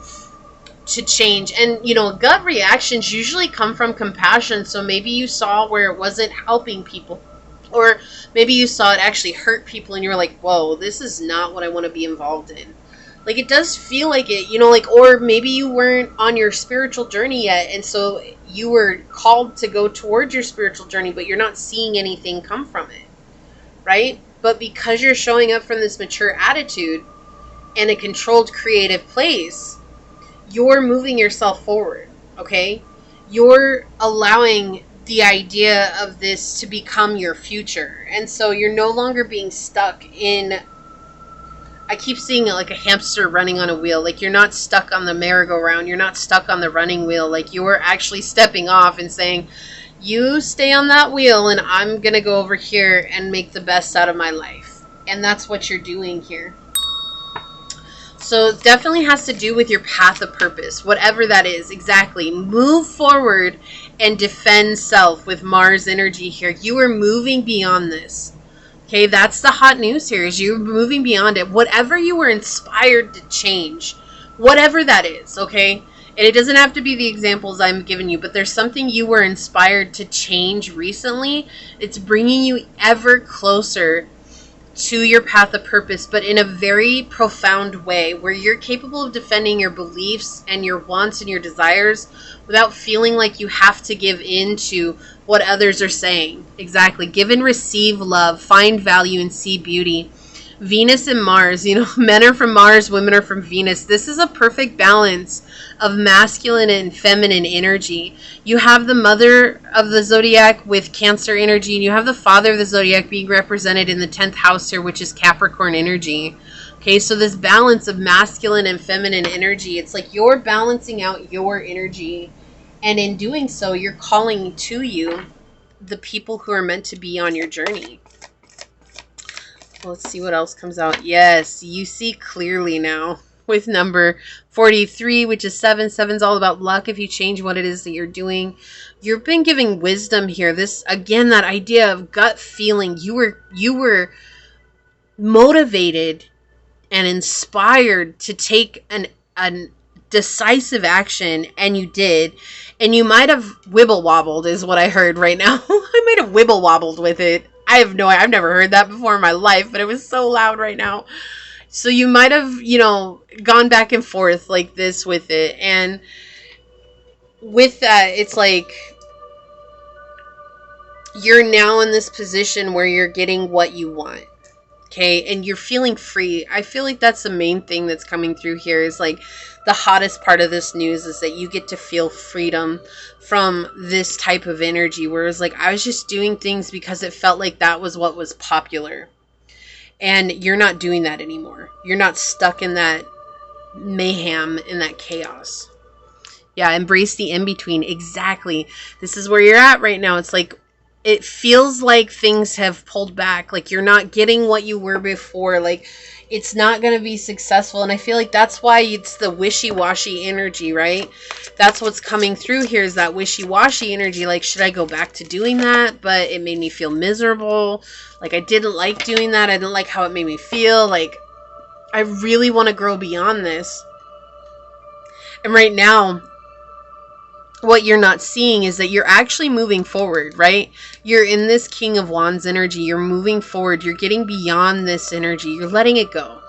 to change. And, you know, gut reactions usually come from compassion. So maybe you saw where it wasn't helping people, or maybe you saw it actually hurt people, and you were like, whoa, this is not what I want to be involved in. Like, it does feel like it, you know, like, or maybe you weren't on your spiritual journey yet, and so you were called to go towards your spiritual journey, but you're not seeing anything come from it, right? But because you're showing up from this mature attitude and a controlled creative place, you're moving yourself forward, okay? You're allowing the idea of this to become your future. And so you're no longer being stuck in, I keep seeing it like a hamster running on a wheel. Like, you're not stuck on the merry-go-round. You're not stuck on the running wheel. Like, you're actually stepping off and saying, you stay on that wheel, and I'm going to go over here and make the best out of my life. And that's what you're doing here. So it definitely has to do with your path of purpose, whatever that is. Exactly. Move forward and defend self with Mars energy here. You are moving beyond this. Okay, that's the hot news here, is you're moving beyond it. Whatever you were inspired to change, whatever that is, okay? And it doesn't have to be the examples I'm giving you, but there's something you were inspired to change recently. It's bringing you ever closer to your path of purpose, but in a very profound way where you're capable of defending your beliefs and your wants and your desires without feeling like you have to give in to what others are saying. Exactly. Give and receive love, find value and see beauty. Venus and Mars, men are from Mars, women are from Venus. This is a perfect balance of masculine and feminine energy. You have the mother of the zodiac with Cancer energy, and you have the father of the zodiac being represented in the 10th house here, which is Capricorn energy. Okay, so this balance of masculine and feminine energy, it's like you're balancing out your energy, and in doing so, you're calling to you the people who are meant to be on your journey. Let's see what else comes out. Yes, you see clearly now with number 43, which is 7. 7's all about luck. If you change what it is that you're doing, you've been giving wisdom here. This, again, that idea of gut feeling. You were motivated and inspired to take an decisive action, and you did. And you might have wibble wobbled, is what I heard right now. I might have wibble wobbled with it. I've never heard that before in my life, but it was so loud right now. So you might have, gone back and forth like this with it. And with that, it's like you're now in this position where you're getting what you want. Okay, and you're feeling free. I feel like that's the main thing that's coming through here, is like the hottest part of this news is that you get to feel freedom from this type of energy. Whereas like I was just doing things because it felt like that was what was popular. And you're not doing that anymore. You're not stuck in that mayhem, in that chaos. Yeah, embrace the in-between. Exactly. This is where you're at right now. It's like it feels like things have pulled back. Like you're not getting what you were before. Like it's not going to be successful. And I feel like that's why it's the wishy-washy energy, right? That's what's coming through here, is that wishy-washy energy. Like, should I go back to doing that? But it made me feel miserable. Like I didn't like doing that. I didn't like how it made me feel. Like I really want to grow beyond this. And right now, what you're not seeing is that you're actually moving forward, right? You're in this King of Wands energy. You're moving forward. You're getting beyond this energy. You're letting it go.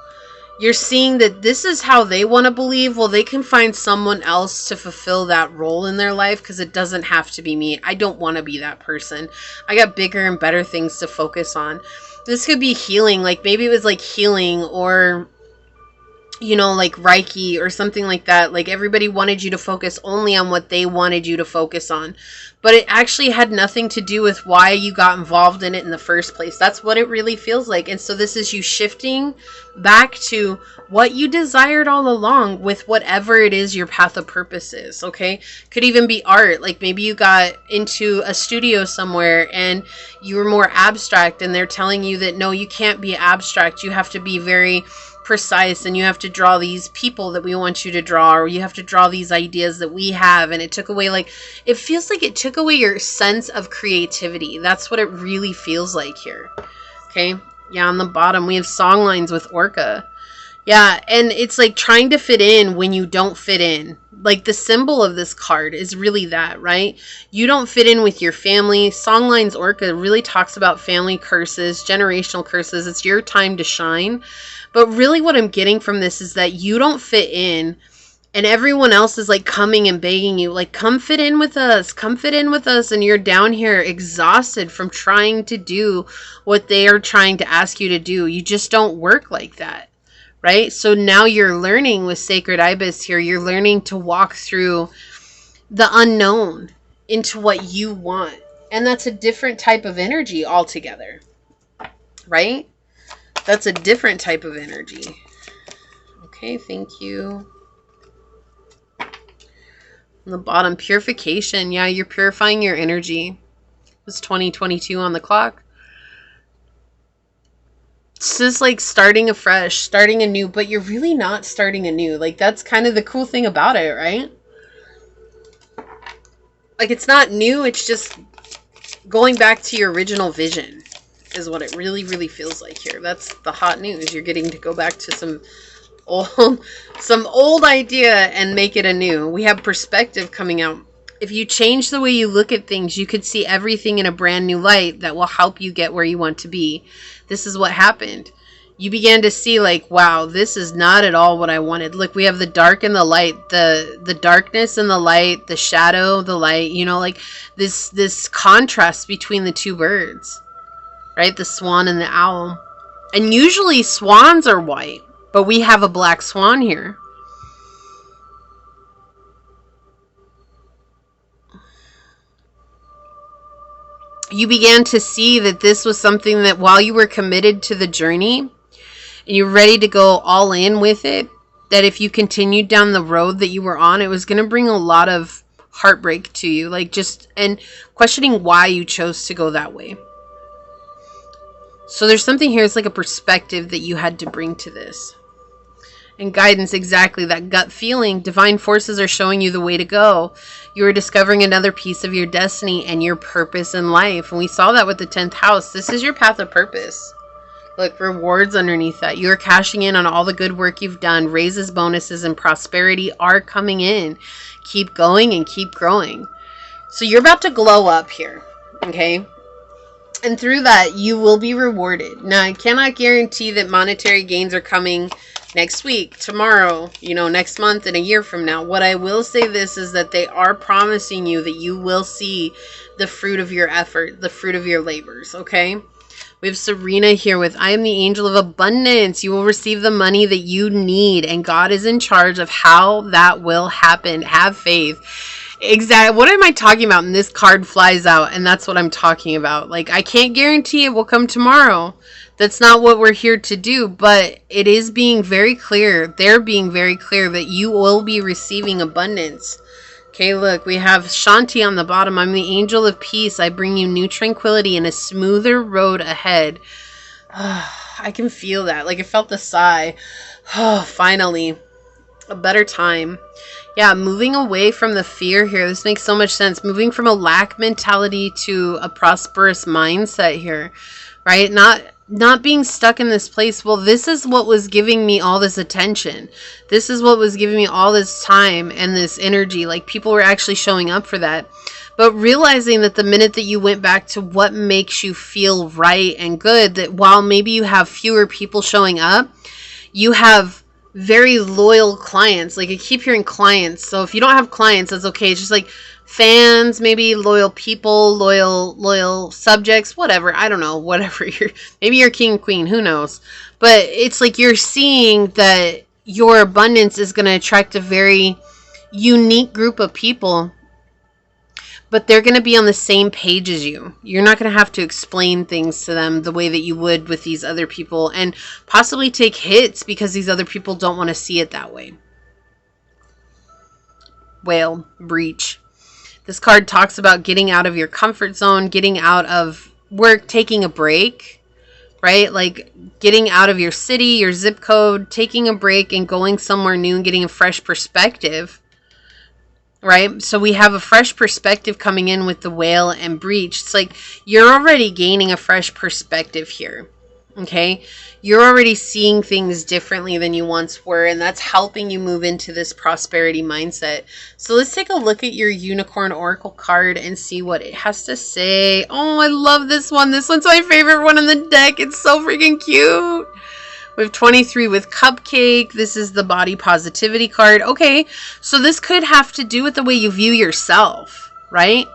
You're seeing that this is how they want to believe. Well, they can find someone else to fulfill that role in their life, because it doesn't have to be me. I don't want to be that person. I got bigger and better things to focus on. This could be healing. Like maybe it was like healing, or like Reiki or something like that. Like everybody wanted you to focus only on what they wanted you to focus on. But it actually had nothing to do with why you got involved in it in the first place. That's what it really feels like. And so this is you shifting back to what you desired all along with whatever it is your path of purpose is, okay? Could even be art. Like maybe you got into a studio somewhere and you were more abstract, and they're telling you that no, you can't be abstract. You have to be very precise, and you have to draw these people that we want you to draw, or you have to draw these ideas that we have. And it took away, like, it feels like it took away your sense of creativity. That's what it really feels like here. Okay. Yeah. On the bottom, we have song lines with Orca. Yeah. And it's like trying to fit in when you don't fit in. Like the symbol of this card is really that, right? You don't fit in with your family. Songlines Orca really talks about family curses, generational curses. It's your time to shine. But really what I'm getting from this is that you don't fit in, and everyone else is like coming and begging you, like, come fit in with us, come fit in with us. And you're down here exhausted from trying to do what they are trying to ask you to do. You just don't work like that. Right? So now you're learning with Sacred Ibis here. You're learning to walk through the unknown into what you want. And that's a different type of energy altogether. Right? That's a different type of energy. Okay, thank you. On the bottom, purification. Yeah, you're purifying your energy. It was 2022 on the clock. It's just like starting afresh, starting anew, but you're really not starting anew. Like, that's kind of the cool thing about it, right? Like, it's not new, it's just going back to your original vision. is what it really, really feels like here. That's the hot news. You're getting to go back to some old idea and make it anew. We have perspective coming out. If you change the way you look at things, you could see everything in a brand new light that will help you get where you want to be. This is what happened. You began to see like, wow, this is not at all what I wanted. Look, we have the dark and the light, the darkness and the light, the shadow, the light, you know, like this contrast between the two birds, right? The swan and the owl. And usually swans are white, but we have a black swan here. You began to see that this was something that while you were committed to the journey and you're ready to go all in with it, that if you continued down the road that you were on, it was going to bring a lot of heartbreak to you, like just, and questioning why you chose to go that way. So there's something here, it's like a perspective that you had to bring to this. And guidance, exactly, that gut feeling. Divine forces are showing you the way to go. You are discovering another piece of your destiny and your purpose in life. And we saw that with the 10th house. This is your path of purpose. Look, rewards underneath that. You are cashing in on all the good work you've done. Raises, bonuses, and prosperity are coming in. Keep going and keep growing. So you're about to glow up here, okay? And through that, you will be rewarded. Now, I cannot guarantee that monetary gains are coming next week, tomorrow, you know, next month, and a year from now. What I will say this is that they are promising you that you will see the fruit of your effort, the fruit of your labors, okay? We have Serena here with, I am the angel of abundance. You will receive the money that you need, and God is in charge of how that will happen. Have faith. Exactly. What am I talking about? And this card flies out, and that's what I'm talking about. Like, I can't guarantee it will come tomorrow. That's not what we're here to do, but it is being very clear. They're being very clear that you will be receiving abundance. Okay, look, we have Shanti on the bottom. I'm the angel of peace. I bring you new tranquility and a smoother road ahead. I can feel that. Like, I felt the sigh. Finally, a better time. Yeah, moving away from the fear here. This makes so much sense. Moving from a lack mentality to a prosperous mindset here, right? Not being stuck in this place. Well, this is what was giving me all this attention. This is what was giving me all this time and this energy. Like, people were actually showing up for that. But realizing that the minute that you went back to what makes you feel right and good, that while maybe you have fewer people showing up, you have very loyal clients. Like, I keep hearing clients. So if you don't have clients, that's okay. It's just like fans, maybe loyal people, loyal subjects, whatever. I don't know, whatever. Maybe you're king and queen, who knows? But it's like you're seeing that your abundance is going to attract a very unique group of people, but they're going to be on the same page as you. You're not going to have to explain things to them the way that you would with these other people, and possibly take hits because these other people don't want to see it that way. Whale, breach. This card talks about getting out of your comfort zone, getting out of work, taking a break, right? Like getting out of your city, your zip code, taking a break and going somewhere new and getting a fresh perspective, right? So we have a fresh perspective coming in with the whale and breach. It's like you're already gaining a fresh perspective here, okay? You're already seeing things differently than you once were, and that's helping you move into this prosperity mindset. So let's take a look at your Unicorn Oracle card and see what it has to say. Oh, I love this one. This one's my favorite one in the deck. It's so freaking cute. We have 23 with Cupcake. This is the body positivity card. Okay, so this could have to do with the way you view yourself, right?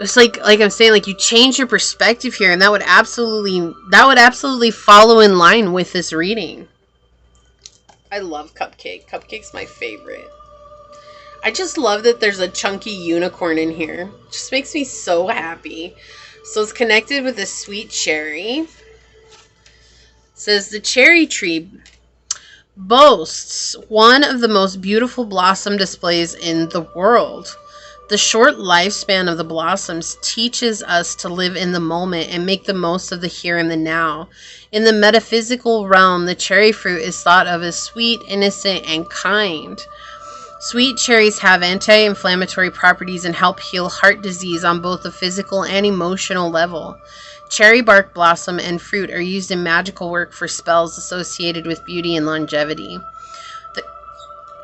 It's like I'm saying, like you change your perspective here, and that would absolutely follow in line with this reading. I love Cupcake. Cupcake's my favorite. I just love that there's a chunky unicorn in here. It just makes me so happy. So it's connected with a sweet cherry. It says the cherry tree boasts one of the most beautiful blossom displays in the world. The short lifespan of the blossoms teaches us to live in the moment and make the most of the here and the now. In the metaphysical realm, the cherry fruit is thought of as sweet, innocent, and kind. Sweet cherries have anti-inflammatory properties and help heal heart disease on both a physical and emotional level. Cherry bark, blossom, and fruit are used in magical work for spells associated with beauty and longevity. The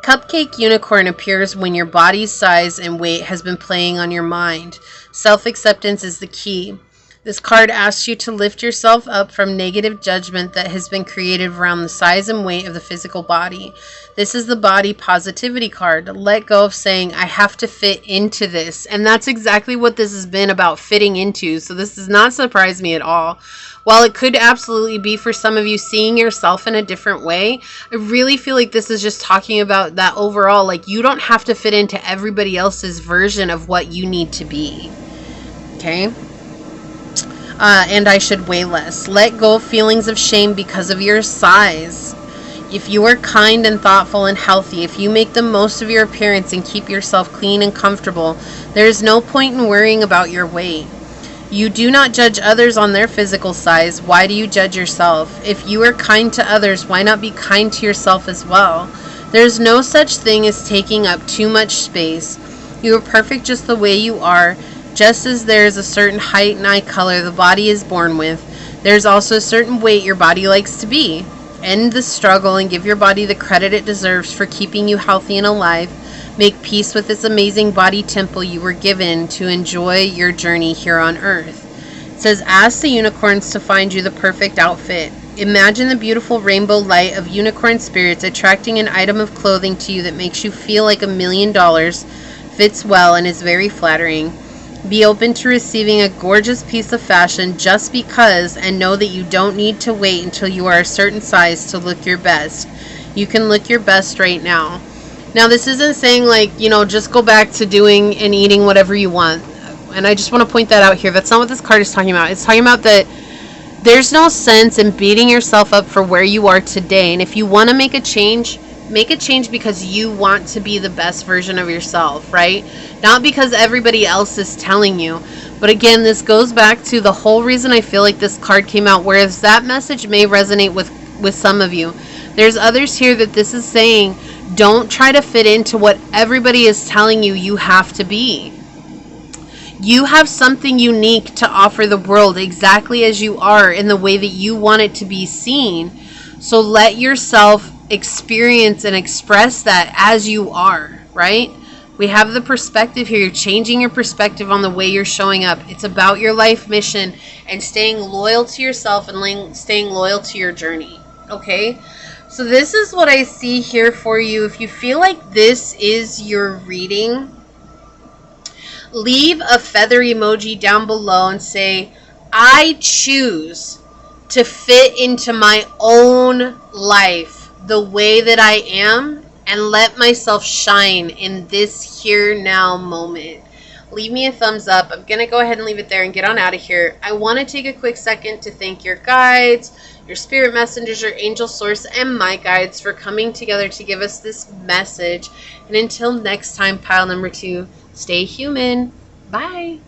cupcake unicorn appears when your body's size and weight has been playing on your mind. Self-acceptance is the key. This card asks you to lift yourself up from negative judgment that has been created around the size and weight of the physical body. This is the body positivity card. Let go of saying, I have to fit into this. And that's exactly what this has been about, fitting into. So this does not surprise me at all. While it could absolutely be for some of you seeing yourself in a different way, I really feel like this is just talking about that overall. Like, you don't have to fit into everybody else's version of what you need to be. Okay? And I should weigh less. Let go of feelings of shame because of your size. If you are kind and thoughtful and healthy, if you make the most of your appearance and keep yourself clean and comfortable, there is no point in worrying about your weight. You do not judge others on their physical size. Why do you judge yourself? If you are kind to others, why not be kind to yourself as well? There's no such thing as taking up too much space. You are perfect just the way you are. Just as there is a certain height and eye color the body is born with, there's also a certain weight your body likes to be. End the struggle and give your body the credit it deserves for keeping you healthy and alive. Make peace with this amazing body temple you were given to enjoy your journey here on earth. It says, ask the unicorns to find you the perfect outfit. Imagine the beautiful rainbow light of unicorn spirits attracting an item of clothing to you that makes you feel like $1 million, fits well, and is very flattering. Be open to receiving a gorgeous piece of fashion just because, and know that you don't need to wait until you are a certain size to look your best. You can look your best right now. Now, this isn't saying just go back to doing and eating whatever you want. And I just want to point that out here. That's not what this card is talking about. It's talking about that there's no sense in beating yourself up for where you are today. And if you want to make a change because you want to be the best version of yourself, right? Not because everybody else is telling you. But again, this goes back to the whole reason I feel like this card came out, whereas that message may resonate with some of you. There's others here that this is saying, don't try to fit into what everybody is telling you you have to be. You have something unique to offer the world exactly as you are in the way that you want it to be seen. So let yourself experience and express that as you are, right? We have the perspective here. You're changing your perspective on the way you're showing up. It's about your life mission and staying loyal to yourself and staying loyal to your journey. Okay? So this is what I see here for you. If you feel like this is your reading, leave a feather emoji down below and say, I choose to fit into my own life the way that I am and let myself shine in this here now moment. Leave me a thumbs up. I'm going to go ahead and leave it there and get on out of here. I want to take a quick second to thank your guides, your spirit messengers, your angel source, and my guides for coming together to give us this message. And until next time, pile number 2, stay human. Bye.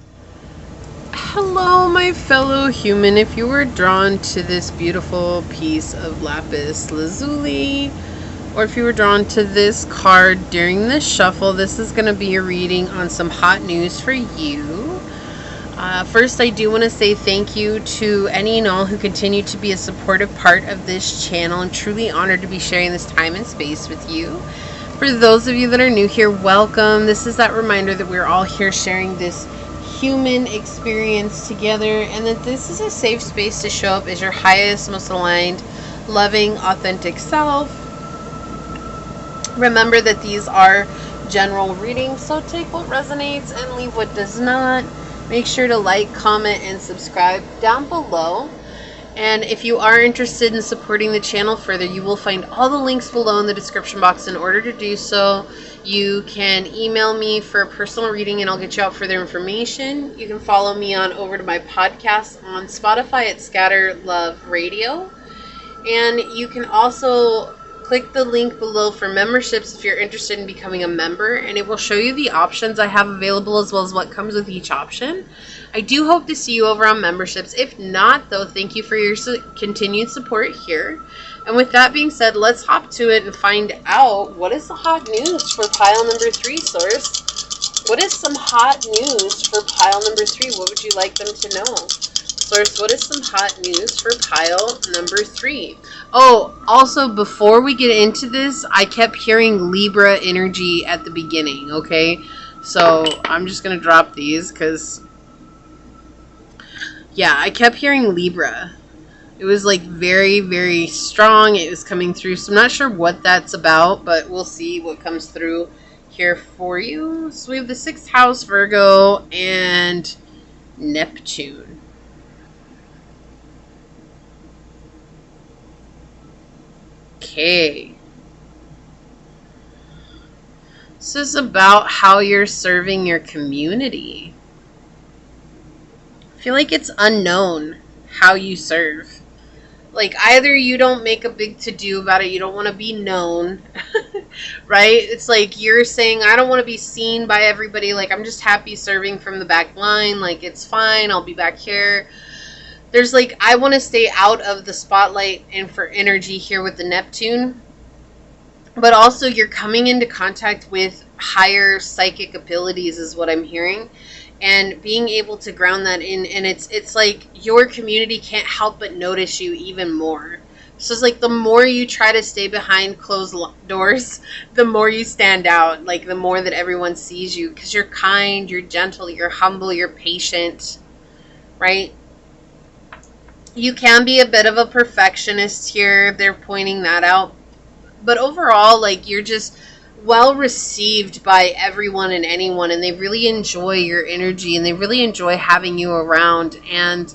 Hello, my fellow human. If you were drawn to this beautiful piece of lapis lazuli, or if you were drawn to this card during this shuffle, this is going to be a reading on some hot news for you. First, I do want to say thank you to any and all who continue to be a supportive part of this channel. I'm truly honored to be sharing this time and space with you. For those of you that are new here, welcome. This is that reminder that we're all here sharing this human experience together, and that this is a safe space to show up as your highest, most aligned, loving, authentic self. Remember that these are general readings, so take what resonates and leave what does not. Make sure to like, comment, and subscribe down below. And if you are interested in supporting the channel further, you will find all the links below in the description box. In order to do so, you can email me for a personal reading and I'll get you out further information. You can follow me on over to my podcast on Spotify at Scatter Love Radio. And you can also click the link below for memberships if you're interested in becoming a member, and it will show you the options I have available as well as what comes with each option. I do hope to see you over on memberships. If not, though, thank you for your continued support here. And with that being said, let's hop to it and find out what is the hot news for pile number 3, Source. What is some hot news for pile number 3? What would you like them to know? Source, what is some hot news for pile number 3? Oh, also, before we get into this, I kept hearing Libra energy at the beginning, okay? So, I'm just going to drop these because, yeah, I kept hearing Libra. It was like very, very strong. It was coming through. So, I'm not sure what that's about, but we'll see what comes through here for you. So, we have the 6th house, Virgo, and Neptune. Okay. This is about how you're serving your community. I feel like it's unknown how you serve. Like, either you don't make a big to-do about it, you don't want to be known, right? It's like you're saying, I don't want to be seen by everybody. Like, I'm just happy serving from the back line. Like, it's fine. I'll be back here. There's like, I want to stay out of the spotlight and for energy here with the Neptune. But also you're coming into contact with higher psychic abilities is what I'm hearing. And being able to ground that in. And it's like your community can't help but notice you even more. So it's like the more you try to stay behind closed doors, the more you stand out. Like the more that everyone sees you. Because you're kind, you're gentle, you're humble, you're patient. Right? You can be a bit of a perfectionist here. They're pointing that out. But overall, like, you're just well received by everyone and anyone, and they really enjoy your energy, and they really enjoy having you around. And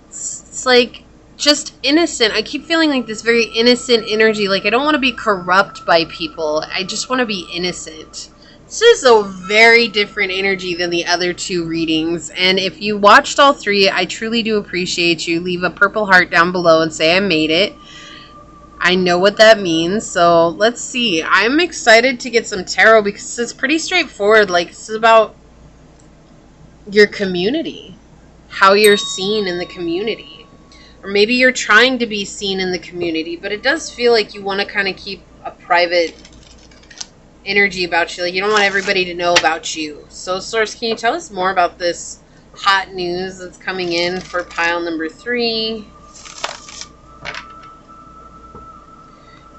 it's like just innocent. I keep feeling like this very innocent energy. Like, I don't want to be corrupt by people. I just want to be innocent. This is a very different energy than the other 2 readings. And if you watched all 3, I truly do appreciate you. Leave a purple heart down below and say I made it. I know what that means. So let's see. I'm excited to get some tarot because it's pretty straightforward. Like, this is about your community. How you're seen in the community. Or maybe you're trying to be seen in the community. But it does feel like you want to kind of keep a private energy about you. Like, you don't want everybody to know about you. So, Source, can you tell us more about this hot news that's coming in for pile number 3?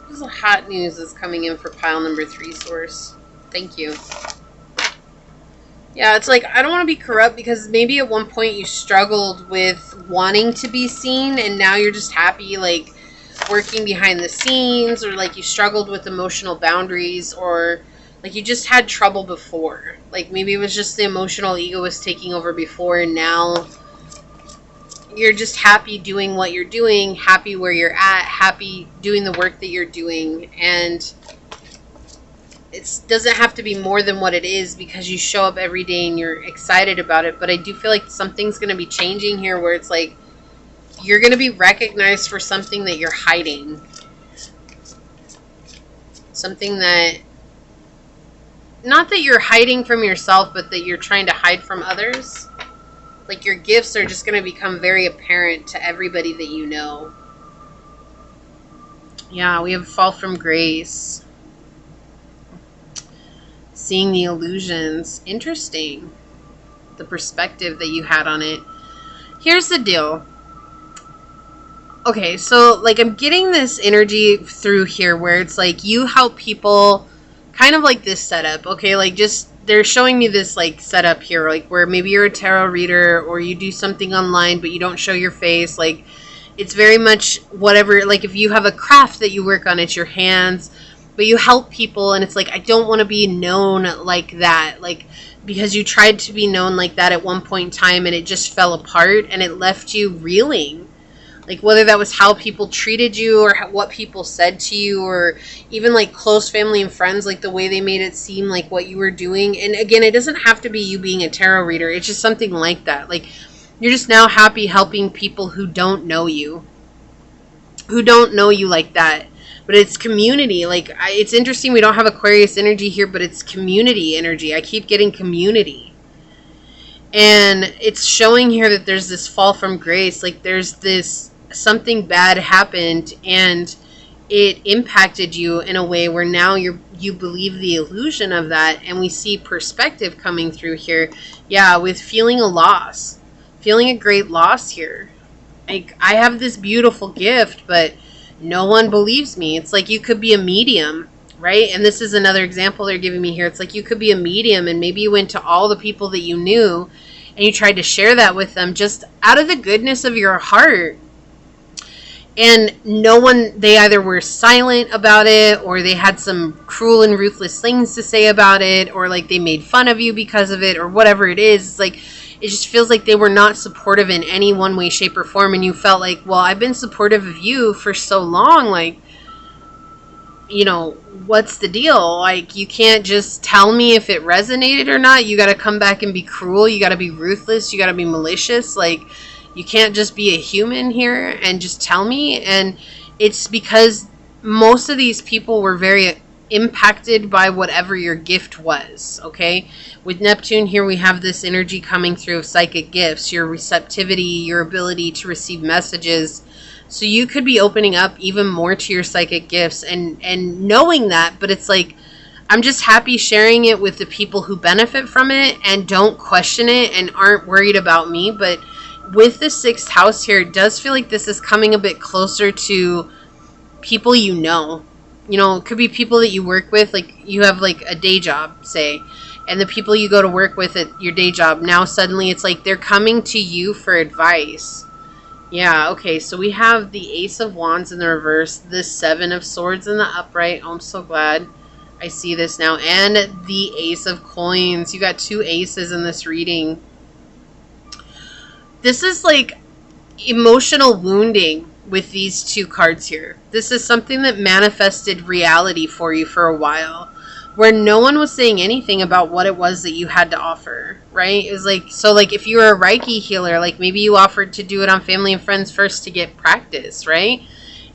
What is the hot news that's coming in for pile number 3, Source? Thank you. Yeah, it's like, I don't want to be corrupt because maybe at one point you struggled with wanting to be seen and now you're just happy, like, working behind the scenes, or like you struggled with emotional boundaries, or like you just had trouble before. Like maybe it was just the emotional ego was taking over before, and now you're just happy doing what you're doing, happy where you're at, happy doing the work that you're doing. And it doesn't have to be more than what it is because you show up every day and you're excited about it. But I do feel like something's going to be changing here where it's like you're going to be recognized for something that you're hiding. Something that, not that you're hiding from yourself, but that you're trying to hide from others. Like your gifts are just going to become very apparent to everybody that you know. Yeah, we have fall from grace. Seeing the illusions. Interesting. The perspective that you had on it. Here's the deal. Okay, so like I'm getting this energy through here where it's like you help people, kind of like this setup. Okay, like just they're showing me this like setup here, like where maybe you're a tarot reader or you do something online but you don't show your face. Like it's very much whatever, like if you have a craft that you work on, it's your hands, but you help people, and it's like I don't want to be known like that, like because you tried to be known like that at one point in time and it just fell apart and it left you reeling. Like whether that was how people treated you or what people said to you, or even like close family and friends, like the way they made it seem like what you were doing. And again, it doesn't have to be you being a tarot reader. It's just something like that. Like you're just now happy helping people who don't know you. Who don't know you like that. But it's community. Like it's interesting we don't have Aquarius energy here, but it's community energy. I keep getting community. And it's showing here that there's this fall from grace. Like there's this something bad happened and it impacted you in a way where now you believe the illusion of that, and we see perspective coming through here. Yeah, with feeling a loss, feeling a great loss here. Like, I have this beautiful gift, but no one believes me. It's like you could be a medium, right? And this is another example they're giving me here. It's like you could be a medium, and maybe you went to all the people that you knew and you tried to share that with them just out of the goodness of your heart. And no one, they either were silent about it, or they had some cruel and ruthless things to say about it, or like they made fun of you because of it, or whatever it is. It's like, it just feels like they were not supportive in any one way, shape, or form. And you felt like, well, I've been supportive of you for so long. Like, you know, what's the deal? Like, you can't just tell me if it resonated or not. You got to come back and be cruel. You got to be ruthless. You got to be malicious. Like, you can't just be a human here and just tell me. And it's because most of these people were very impacted by whatever your gift was, okay? With Neptune here, we have this energy coming through of psychic gifts, your receptivity, your ability to receive messages. So you could be opening up even more to your psychic gifts and knowing that, but it's like, I'm just happy sharing it with the people who benefit from it and don't question it and aren't worried about me. But with the 6th house here, it does feel like this is coming a bit closer to people you know. You know, it could be people that you work with, like you have like a day job, say, and the people you go to work with at your day job, now suddenly it's like they're coming to you for advice. Yeah, okay, so we have the Ace of Wands in the reverse, the 7 of Swords in the upright. Oh, I'm so glad I see this now. And the Ace of Coins. You got 2 aces in this reading. This is like emotional wounding with these 2 cards here. This is something that manifested reality for you for a while, where no one was saying anything about what it was that you had to offer, right? It was like, so like if you were a Reiki healer, like maybe you offered to do it on family and friends first to get practice, right?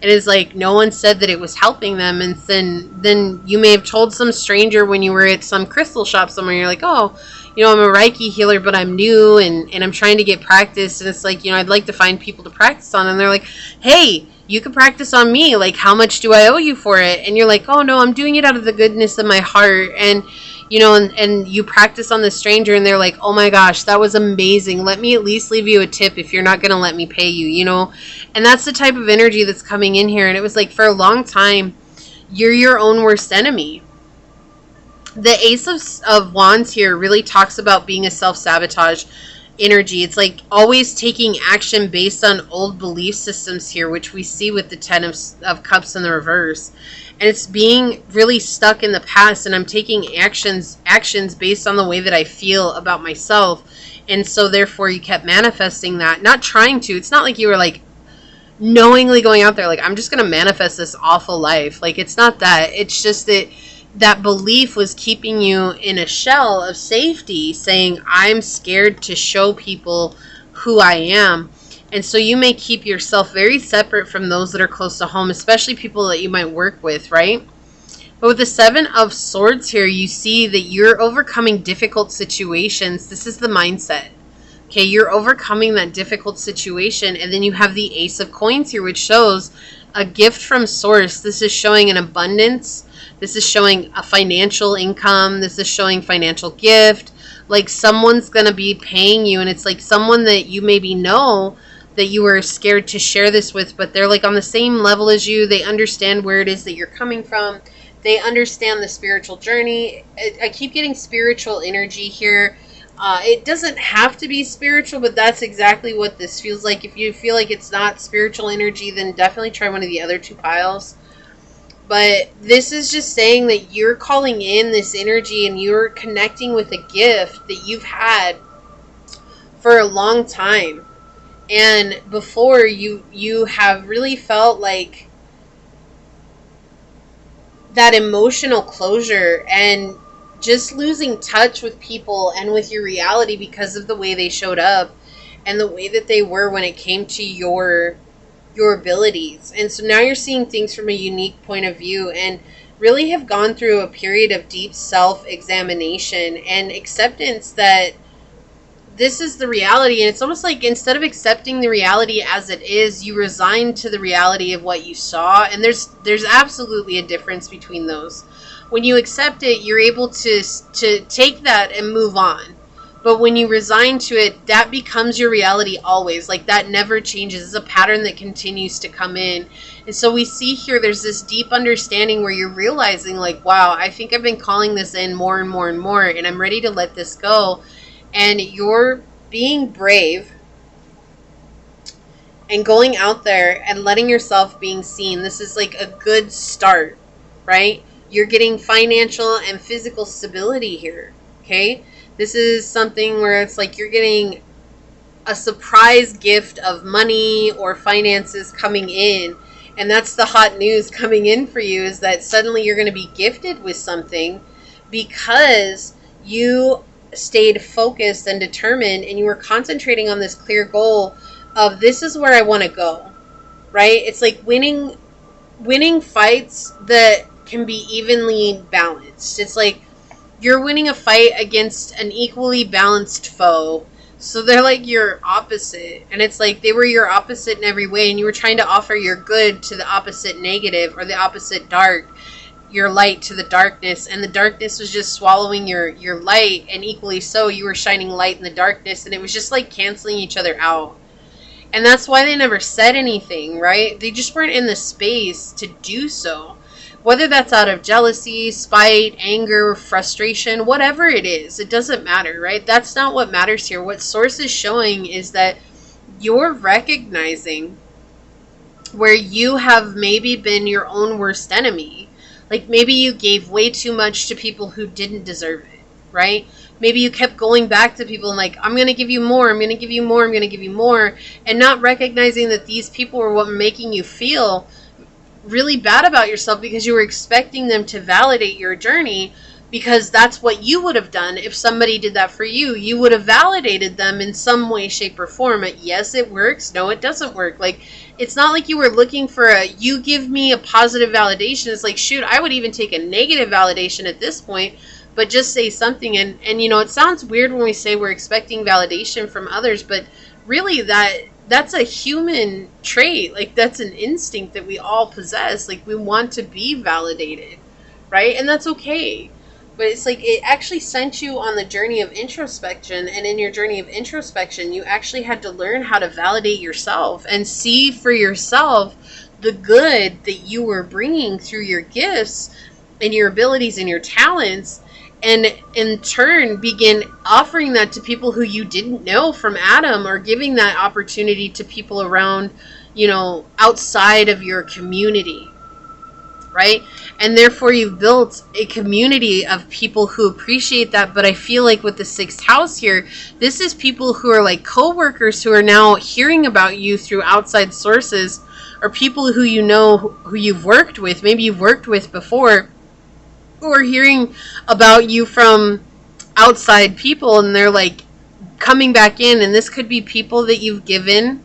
It is like no one said that it was helping them, and then you may have told some stranger when you were at some crystal shop somewhere, you're like, oh, you know, I'm a Reiki healer, but I'm new and I'm trying to get practice. And it's like, you know, I'd like to find people to practice on. And they're like, hey, you can practice on me. Like, how much do I owe you for it? And you're like, oh, no, I'm doing it out of the goodness of my heart. And, you know, and you practice on the stranger and they're like, oh my gosh, that was amazing. Let me at least leave you a tip if you're not going to let me pay you, you know? And that's the type of energy that's coming in here. And it was like, for a long time, you're your own worst enemy. The Ace of Wands here really talks about being a self-sabotage energy. It's like always taking action based on old belief systems here, which we see with the 10 of Cups in the reverse. And it's being really stuck in the past, and I'm taking actions based on the way that I feel about myself. And so therefore you kept manifesting that, not trying to. It's not like you were like knowingly going out there like, I'm just going to manifest this awful life. Like, it's not that. It's just that that belief was keeping you in a shell of safety, saying, I'm scared to show people who I am. And so you may keep yourself very separate from those that are close to home, especially people that you might work with, right? But with the 7 of Swords here, you see that you're overcoming difficult situations. This is the mindset. Okay, you're overcoming that difficult situation. And then you have the Ace of Coins here, which shows a gift from source. This is showing an abundance. This is showing a financial income. This is showing financial gift. Like someone's going to be paying you, and it's like someone that you maybe know that you were scared to share this with, but they're like on the same level as you. They understand where it is that you're coming from. They understand the spiritual journey. I keep getting spiritual energy here. It doesn't have to be spiritual, but that's exactly what this feels like. If you feel like it's not spiritual energy, then definitely try one of the other 2 piles. But this is just saying that you're calling in this energy and you're connecting with a gift that you've had for a long time. And before you have really felt like that emotional closure and just losing touch with people and with your reality because of the way they showed up and the way that they were when it came to your abilities. And so now you're seeing things from a unique point of view and really have gone through a period of deep self-examination and acceptance that this is the reality. And it's almost like instead of accepting the reality as it is, you resign to the reality of what you saw. And there's absolutely a difference between those. When you accept it, you're able to take that and move on. But when you resign to it, that becomes your reality always. Like, that never changes. It's a pattern that continues to come in. And so we see here, there's this deep understanding where you're realizing, like, wow, I think I've been calling this in more and more and more, and I'm ready to let this go. And you're being brave and going out there and letting yourself being seen. This is like a good start, right? You're getting financial and physical stability here, okay? This is something where it's like you're getting a surprise gift of money or finances coming in. And that's the hot news coming in for you, is that suddenly you're going to be gifted with something because you stayed focused and determined, and you were concentrating on this clear goal of, this is where I want to go, right? It's like winning fights that can be evenly balanced. It's like you're winning a fight against an equally balanced foe. So they're like your opposite. And it's like they were your opposite in every way, and you were trying to offer your good to the opposite negative, or the opposite dark, your light to the darkness. And the darkness was just swallowing your light, and equally so, you were shining light in the darkness, and it was just like canceling each other out. And that's why they never said anything, right? They just weren't in the space to do so. Whether that's out of jealousy, spite, anger, frustration, whatever it is, it doesn't matter, right? That's not what matters here. What Source is showing is that you're recognizing where you have maybe been your own worst enemy. Like, maybe you gave way too much to people who didn't deserve it, right? Maybe you kept going back to people and like, I'm going to give you more, I'm going to give you more, I'm going to give you more, and not recognizing that these people were what were making you feel really bad about yourself, because you were expecting them to validate your journey, because that's what you would have done if somebody did that for you. You would have validated them in some way, shape, or form. Yes, it works. No, it doesn't work. Like, it's not like you were looking for you give me a positive validation. It's like, shoot, I would even take a negative validation at this point, but just say something. And you know, it sounds weird when we say we're expecting validation from others, but really that's a human trait. Like, that's an instinct that we all possess. Like, we want to be validated, right? And that's okay. But it's like, it actually sent you on the journey of introspection. And in your journey of introspection, you actually had to learn how to validate yourself and see for yourself the good that you were bringing through your gifts and your abilities and your talents. And in turn, begin offering that to people who you didn't know from Adam, or giving that opportunity to people around, you know, outside of your community, right? And therefore, you've built a community of people who appreciate that. But I feel like with the 6th house here, this is people who are like co-workers who are now hearing about you through outside sources, or people who you know, who you've worked with, maybe you've worked with before, who are hearing about you from outside people, and they're like coming back in. And this could be people that you've given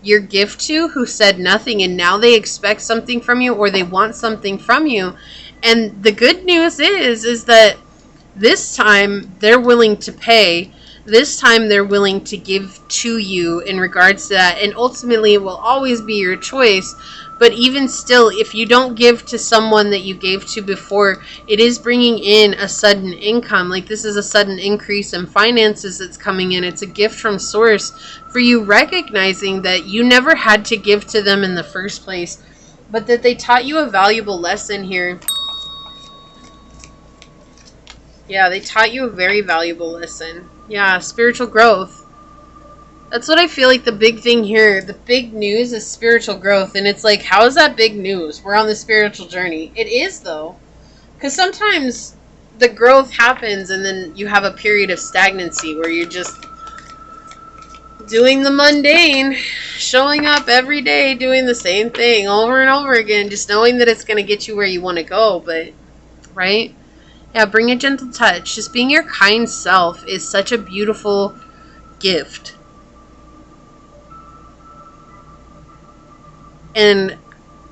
your gift to, who said nothing, and now they expect something from you, or they want something from you. And the good news is that this time they're willing to pay. This time they're willing to give to you in regards to that. And ultimately, it will always be your choice. But even still, if you don't give to someone that you gave to before, it is bringing in a sudden income. Like, this is a sudden increase in finances that's coming in. It's a gift from Source for you, recognizing that you never had to give to them in the first place, but that they taught you a valuable lesson here. Yeah, they taught you a very valuable lesson. Yeah, spiritual growth. That's what I feel like the big thing here, the big news is spiritual growth. And it's like, how is that big news? We're on the spiritual journey. It is, though. Because sometimes the growth happens and then you have a period of stagnancy where you're just doing the mundane, showing up every day, doing the same thing over and over again, just knowing that it's going to get you where you want to go. But, right? Yeah, bring a gentle touch. Just being your kind self is such a beautiful gift. And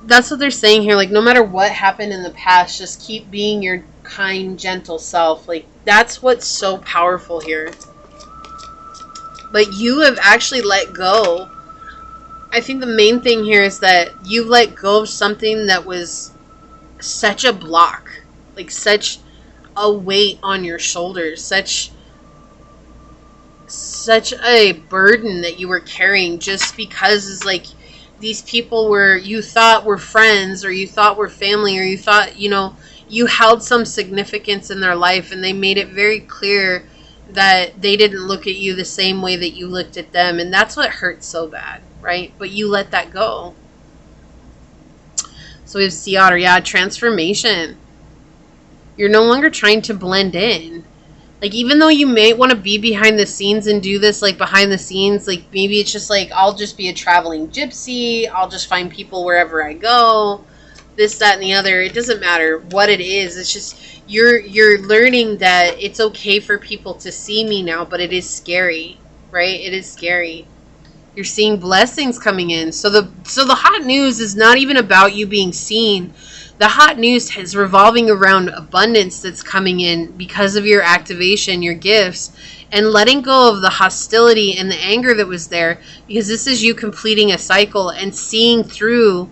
that's what they're saying here. Like, no matter what happened in the past, just keep being your kind, gentle self. Like, that's what's so powerful here. But you have actually let go. I think the main thing here is that you let go of something that was such a block, like such a weight on your shoulders, such a burden that you were carrying, just because it's like these people were, you thought were friends, or you thought were family, or you thought, you held some significance in their life, and they made it very clear that they didn't look at you the same way that you looked at them, and that's what hurts so bad, right? But you let that go. So we have Sea Otter. Yeah, transformation. You're no longer trying to blend in. Like, even though you may want to be behind the scenes and do this, like, behind the scenes, like, maybe it's just like, I'll just be a traveling gypsy, I'll just find people wherever I go, this, that, and the other. It doesn't matter what it is. It's just, you're learning that it's okay for people to see me now, but it is scary, right? It is scary. You're seeing blessings coming in. So the hot news is not even about you being seen. The hot news is revolving around abundance that's coming in because of your activation, your gifts, and letting go of the hostility and the anger that was there, because this is you completing a cycle and seeing through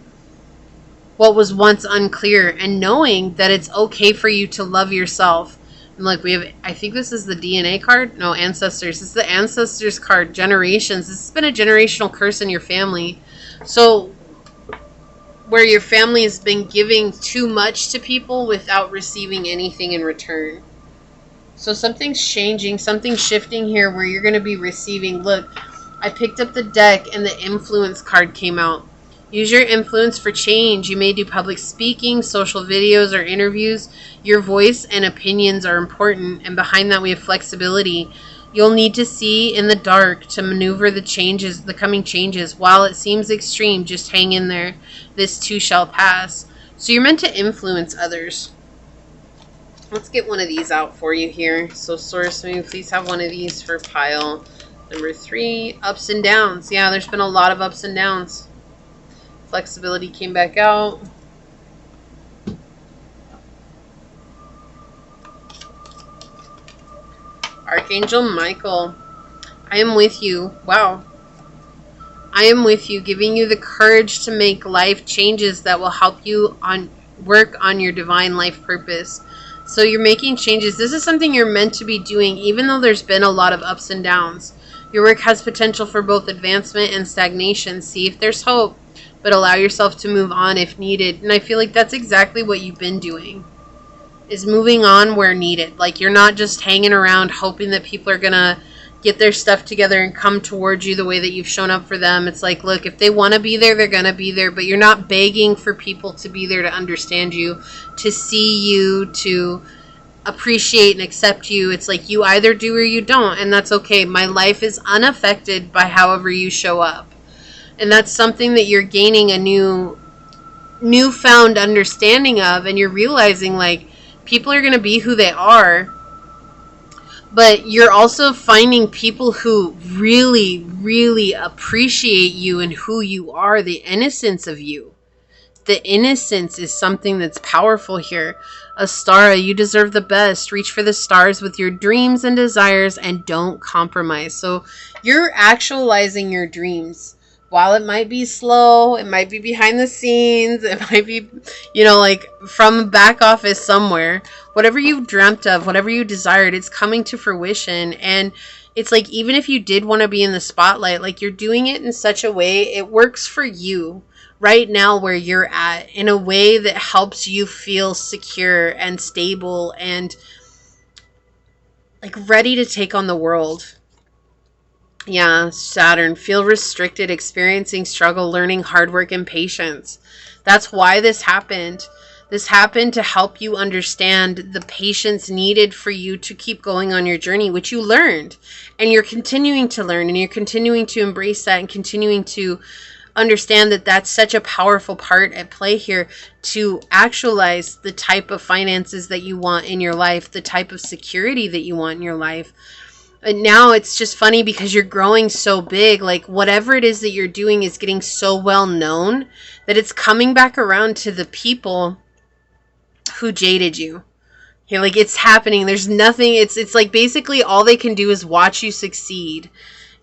what was once unclear and knowing that it's okay for you to love yourself. And look, we have, I think this is the DNA card. No, ancestors. This is the ancestors card. Generations. This has been a generational curse in your family. So where your family has been giving too much to people without receiving anything in return. So something's changing, something's shifting here where you're going to be receiving. Look, I picked up the deck and the influence card came out. Use your influence for change. You may do public speaking, social videos, or interviews. Your voice and opinions are important, and behind that we have flexibility. You'll need to see in the dark to maneuver the changes, the coming changes. While it seems extreme, just hang in there. This too shall pass. So you're meant to influence others. Let's get one of these out for you here. So Source, may you please have one of these for pile number 3. Ups and downs. Yeah, there's been a lot of ups and downs. Flexibility came back out. Archangel Michael, I am with you. Wow. I am with you, giving you the courage to make life changes that will help you work on your divine life purpose. So you're making changes. This is something you're meant to be doing, even though there's been a lot of ups and downs. Your work has potential for both advancement and stagnation. See if there's hope, but allow yourself to move on if needed. And I feel like that's exactly what you've been doing, is moving on where needed. Like, you're not just hanging around hoping that people are going to get their stuff together and come towards you the way that you've shown up for them. It's like, look, if they want to be there, they're going to be there, but you're not begging for people to be there to understand you, to see you, to appreciate and accept you. It's like, you either do or you don't, and that's okay. My life is unaffected by however you show up. And that's something that you're gaining a newfound understanding of, and you're realizing, like, people are going to be who they are, but you're also finding people who really, really appreciate you and who you are, the innocence of you. The innocence is something that's powerful here. Astara, you deserve the best. Reach for the stars with your dreams and desires and don't compromise. So you're actualizing your dreams. While it might be slow, it might be behind the scenes, it might be, like from back office somewhere, whatever you dreamt of, whatever you desired, it's coming to fruition. And it's like, even if you did want to be in the spotlight, like, you're doing it in such a way, it works for you right now where you're at, in a way that helps you feel secure and stable and like ready to take on the world. Yeah, Saturn, feel restricted, experiencing struggle, learning hard work and patience. That's why this happened. This happened to help you understand the patience needed for you to keep going on your journey, which you learned. And you're continuing to learn, and you're continuing to embrace that, and continuing to understand that that's such a powerful part at play here to actualize the type of finances that you want in your life, the type of security that you want in your life. And now it's just funny because you're growing so big, like whatever it is that you're doing is getting so well known that it's coming back around to the people who jaded you. You're like, it's happening. There's nothing. It's like basically all they can do is watch you succeed.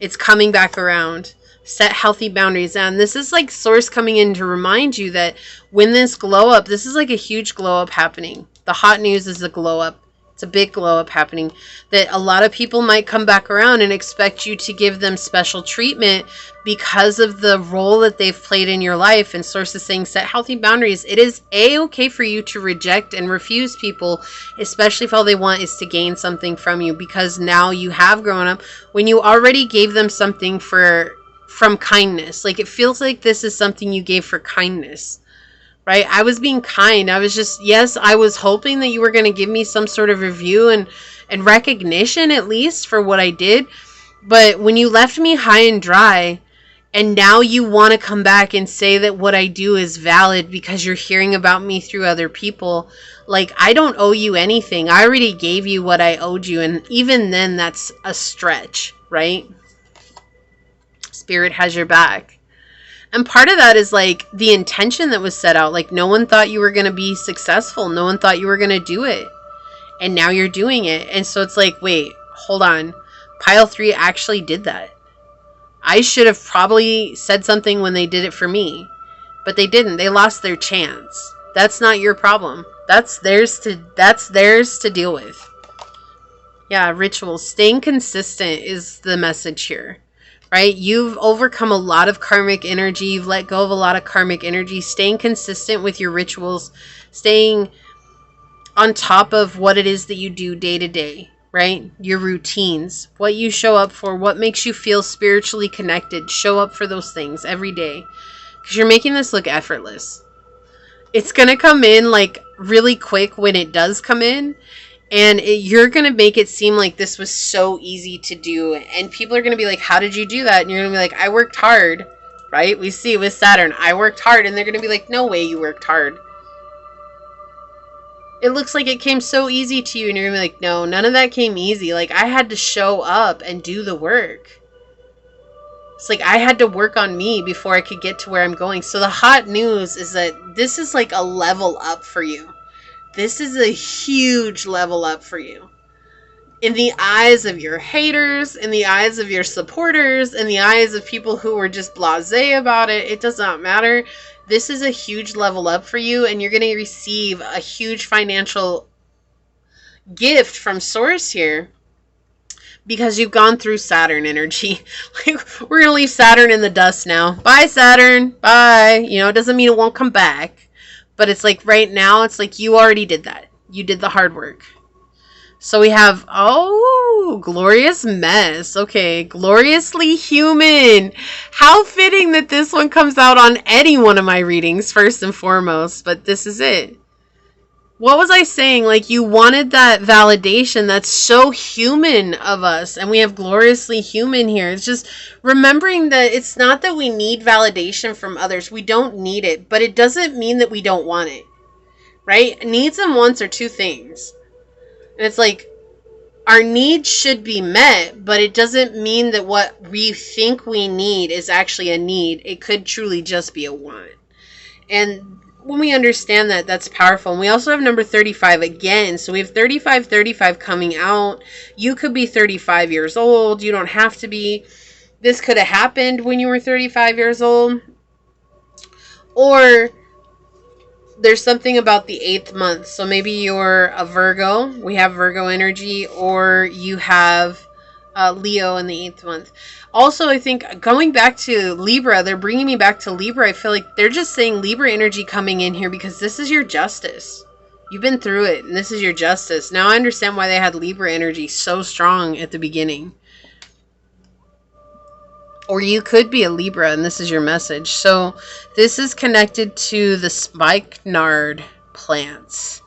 It's coming back around. Set healthy boundaries. And this is like source coming in to remind you that when this glow up, this is like a huge glow up happening. The hot news is a glow up. It's a big glow up happening, that a lot of people might come back around and expect you to give them special treatment because of the role that they've played in your life. And source is saying set healthy boundaries. It is okay for you to reject and refuse people, especially if all they want is to gain something from you, because now you have grown up when you already gave them something from kindness. Like, it feels like this is something you gave for kindness. Right? I was being kind. I was just, yes, I was hoping that you were going to give me some sort of review and recognition, at least, for what I did. But when you left me high and dry, and now you want to come back and say that what I do is valid because you're hearing about me through other people, like, I don't owe you anything. I already gave you what I owed you. And even then, that's a stretch, right? Spirit has your back. And part of that is like the intention that was set out. Like, no one thought you were going to be successful. No one thought you were going to do it. And now you're doing it. And so it's like, wait, hold on. Pile 3 actually did that. I should have probably said something when they did it for me. But they didn't. They lost their chance. That's not your problem. That's theirs to deal with. Yeah, rituals. Staying consistent is the message here. Right? You've overcome a lot of karmic energy. You've let go of a lot of karmic energy. Staying consistent with your rituals. Staying on top of what it is that you do day to day. Right? Your routines. What you show up for. What makes you feel spiritually connected. Show up for those things every day. Because you're making this look effortless. It's going to come in like really quick when it does come in. And you're going to make it seem like this was so easy to do. And people are going to be like, how did you do that? And you're going to be like, I worked hard, right? We see with Saturn, I worked hard. And they're going to be like, no way you worked hard. It looks like it came so easy to you. And you're going to be like, no, none of that came easy. Like, I had to show up and do the work. It's like I had to work on me before I could get to where I'm going. So the hot news is that this is like a level up for you. This is a huge level up for you. In the eyes of your haters, in the eyes of your supporters, in the eyes of people who were just blasé about it, it does not matter. This is a huge level up for you, and you're going to receive a huge financial gift from Source here because you've gone through Saturn energy. Like, we're going to leave Saturn in the dust now. Bye, Saturn. Bye. You know, it doesn't mean it won't come back. But it's like right now, it's like you already did that. You did the hard work. So we have, oh, glorious mess. Okay, gloriously human. How fitting that this one comes out on any one of my readings, first and foremost. But this is it. What was I saying? Like, you wanted that validation. That's so human of us. And we have gloriously human here. It's just remembering that it's not that we need validation from others. We don't need it. But it doesn't mean that we don't want it. Right? Needs and wants are two things. And it's like, our needs should be met. But it doesn't mean that what we think we need is actually a need. It could truly just be a want. And when we understand that, that's powerful. And we also have number 35 again. So we have 35 coming out. You could be 35 years old. You don't have to be. This could have happened when you were 35 years old. Or there's something about the 8th month. So maybe you're a Virgo. We have Virgo energy. Or you have Leo in the 8th month. Also, I think going back to Libra, they're bringing me back to Libra. I feel like they're just saying Libra energy coming in here because this is your justice. You've been through it, and this is your justice. Now I understand why they had Libra energy so strong at the beginning. Or you could be a Libra, and this is your message. So this is connected to the spikenard plants.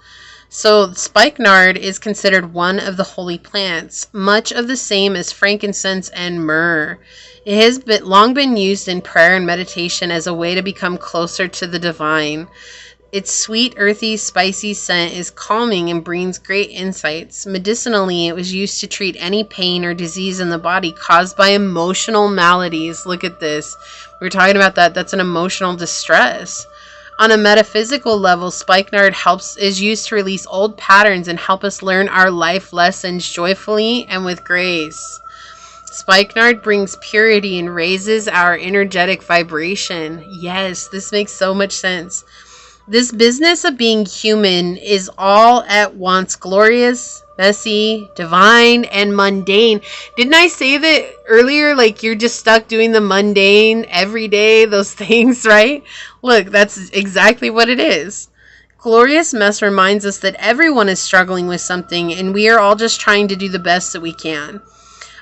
So spikenard is considered one of the holy plants, much of the same as frankincense and myrrh. It has long been used in prayer and meditation as a way to become closer to the divine. Its sweet, earthy, spicy scent is calming and brings great insights. Medicinally, it was used to treat any pain or disease in the body caused by emotional maladies. Look at this. We were talking about that. That's an emotional distress. On a metaphysical level, spikenard is used to release old patterns and help us learn our life lessons joyfully and with grace. Spikenard brings purity and raises our energetic vibration. Yes, this makes so much sense. This business of being human is all at once glorious, messy, divine, and mundane. Didn't I say that earlier? Like, you're just stuck doing the mundane every day, those things, right? Look, that's exactly what it is. Glorious mess reminds us that everyone is struggling with something, and we are all just trying to do the best that we can.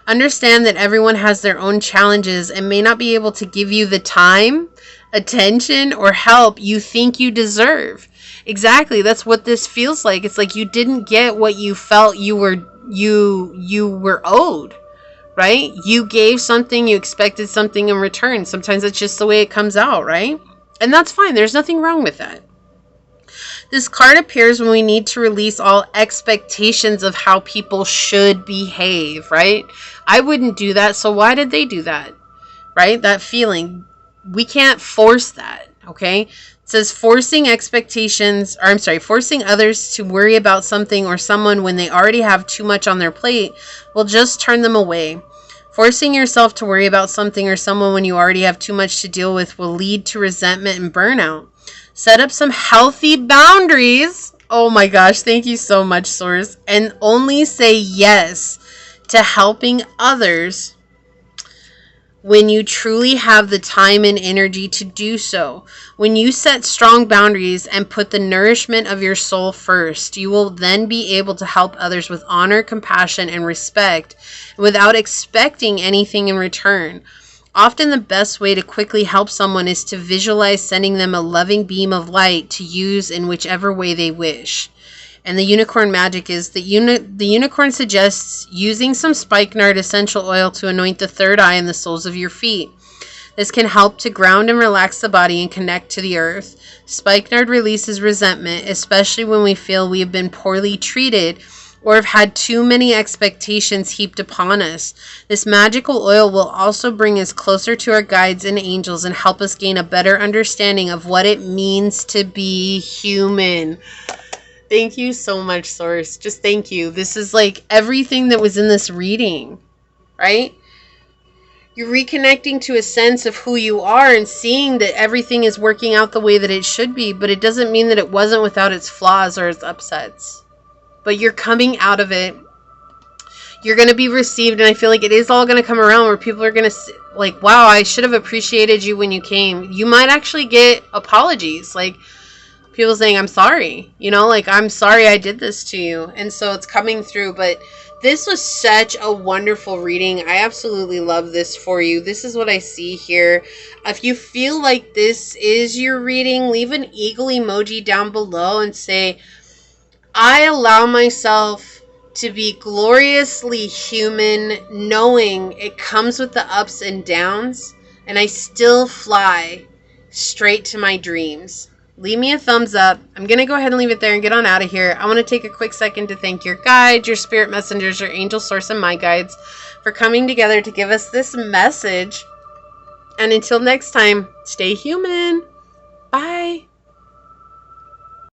Understand that everyone has their own challenges and may not be able to give you the time, attention, or help you think you deserve. Exactly, that's what this feels like. It's like you didn't get what you felt you were owed, right? You gave something, you expected something in return. Sometimes it's just the way it comes out, right? And that's fine. There's nothing wrong with that. This card appears when we need to release all expectations of how people should behave, right? I wouldn't do that, so why did they do that? Right? That feeling. We can't force that, okay? It says forcing others to worry about something or someone when they already have too much on their plate will just turn them away. Forcing yourself to worry about something or someone when you already have too much to deal with will lead to resentment and burnout. Set up some healthy boundaries. Oh my gosh, thank you so much, Source. And only say yes to helping others when you truly have the time and energy to do so. When you set strong boundaries and put the nourishment of your soul first, you will then be able to help others with honor, compassion, and respect without expecting anything in return. Often the best way to quickly help someone is to visualize sending them a loving beam of light to use in whichever way they wish. And the unicorn magic is the unicorn suggests using some spikenard essential oil to anoint the third eye and the soles of your feet. This can help to ground and relax the body and connect to the earth. Spikenard releases resentment, especially when we feel we have been poorly treated or have had too many expectations heaped upon us. This magical oil will also bring us closer to our guides and angels and help us gain a better understanding of what it means to be human. Thank you so much, Source. Just thank you. This is like everything that was in this reading, right? You're reconnecting to a sense of who you are and seeing that everything is working out the way that it should be, but it doesn't mean that it wasn't without its flaws or its upsets. But you're coming out of it. You're going to be received, and I feel like it is all going to come around where people are going to like, wow, I should have appreciated you when you came. You might actually get apologies, like people saying, I'm sorry, like, I'm sorry I did this to you. And so it's coming through, but this was such a wonderful reading. I absolutely love this for you. This is what I see here. If you feel like this is your reading, leave an eagle emoji down below and say, I allow myself to be gloriously human, knowing it comes with the ups and downs, and I still fly straight to my dreams. Leave me a thumbs up. I'm going to go ahead and leave it there and get on out of here. I want to take a quick second to thank your guides, your spirit messengers, your angel source, and my guides for coming together to give us this message. And until next time, stay human. Bye.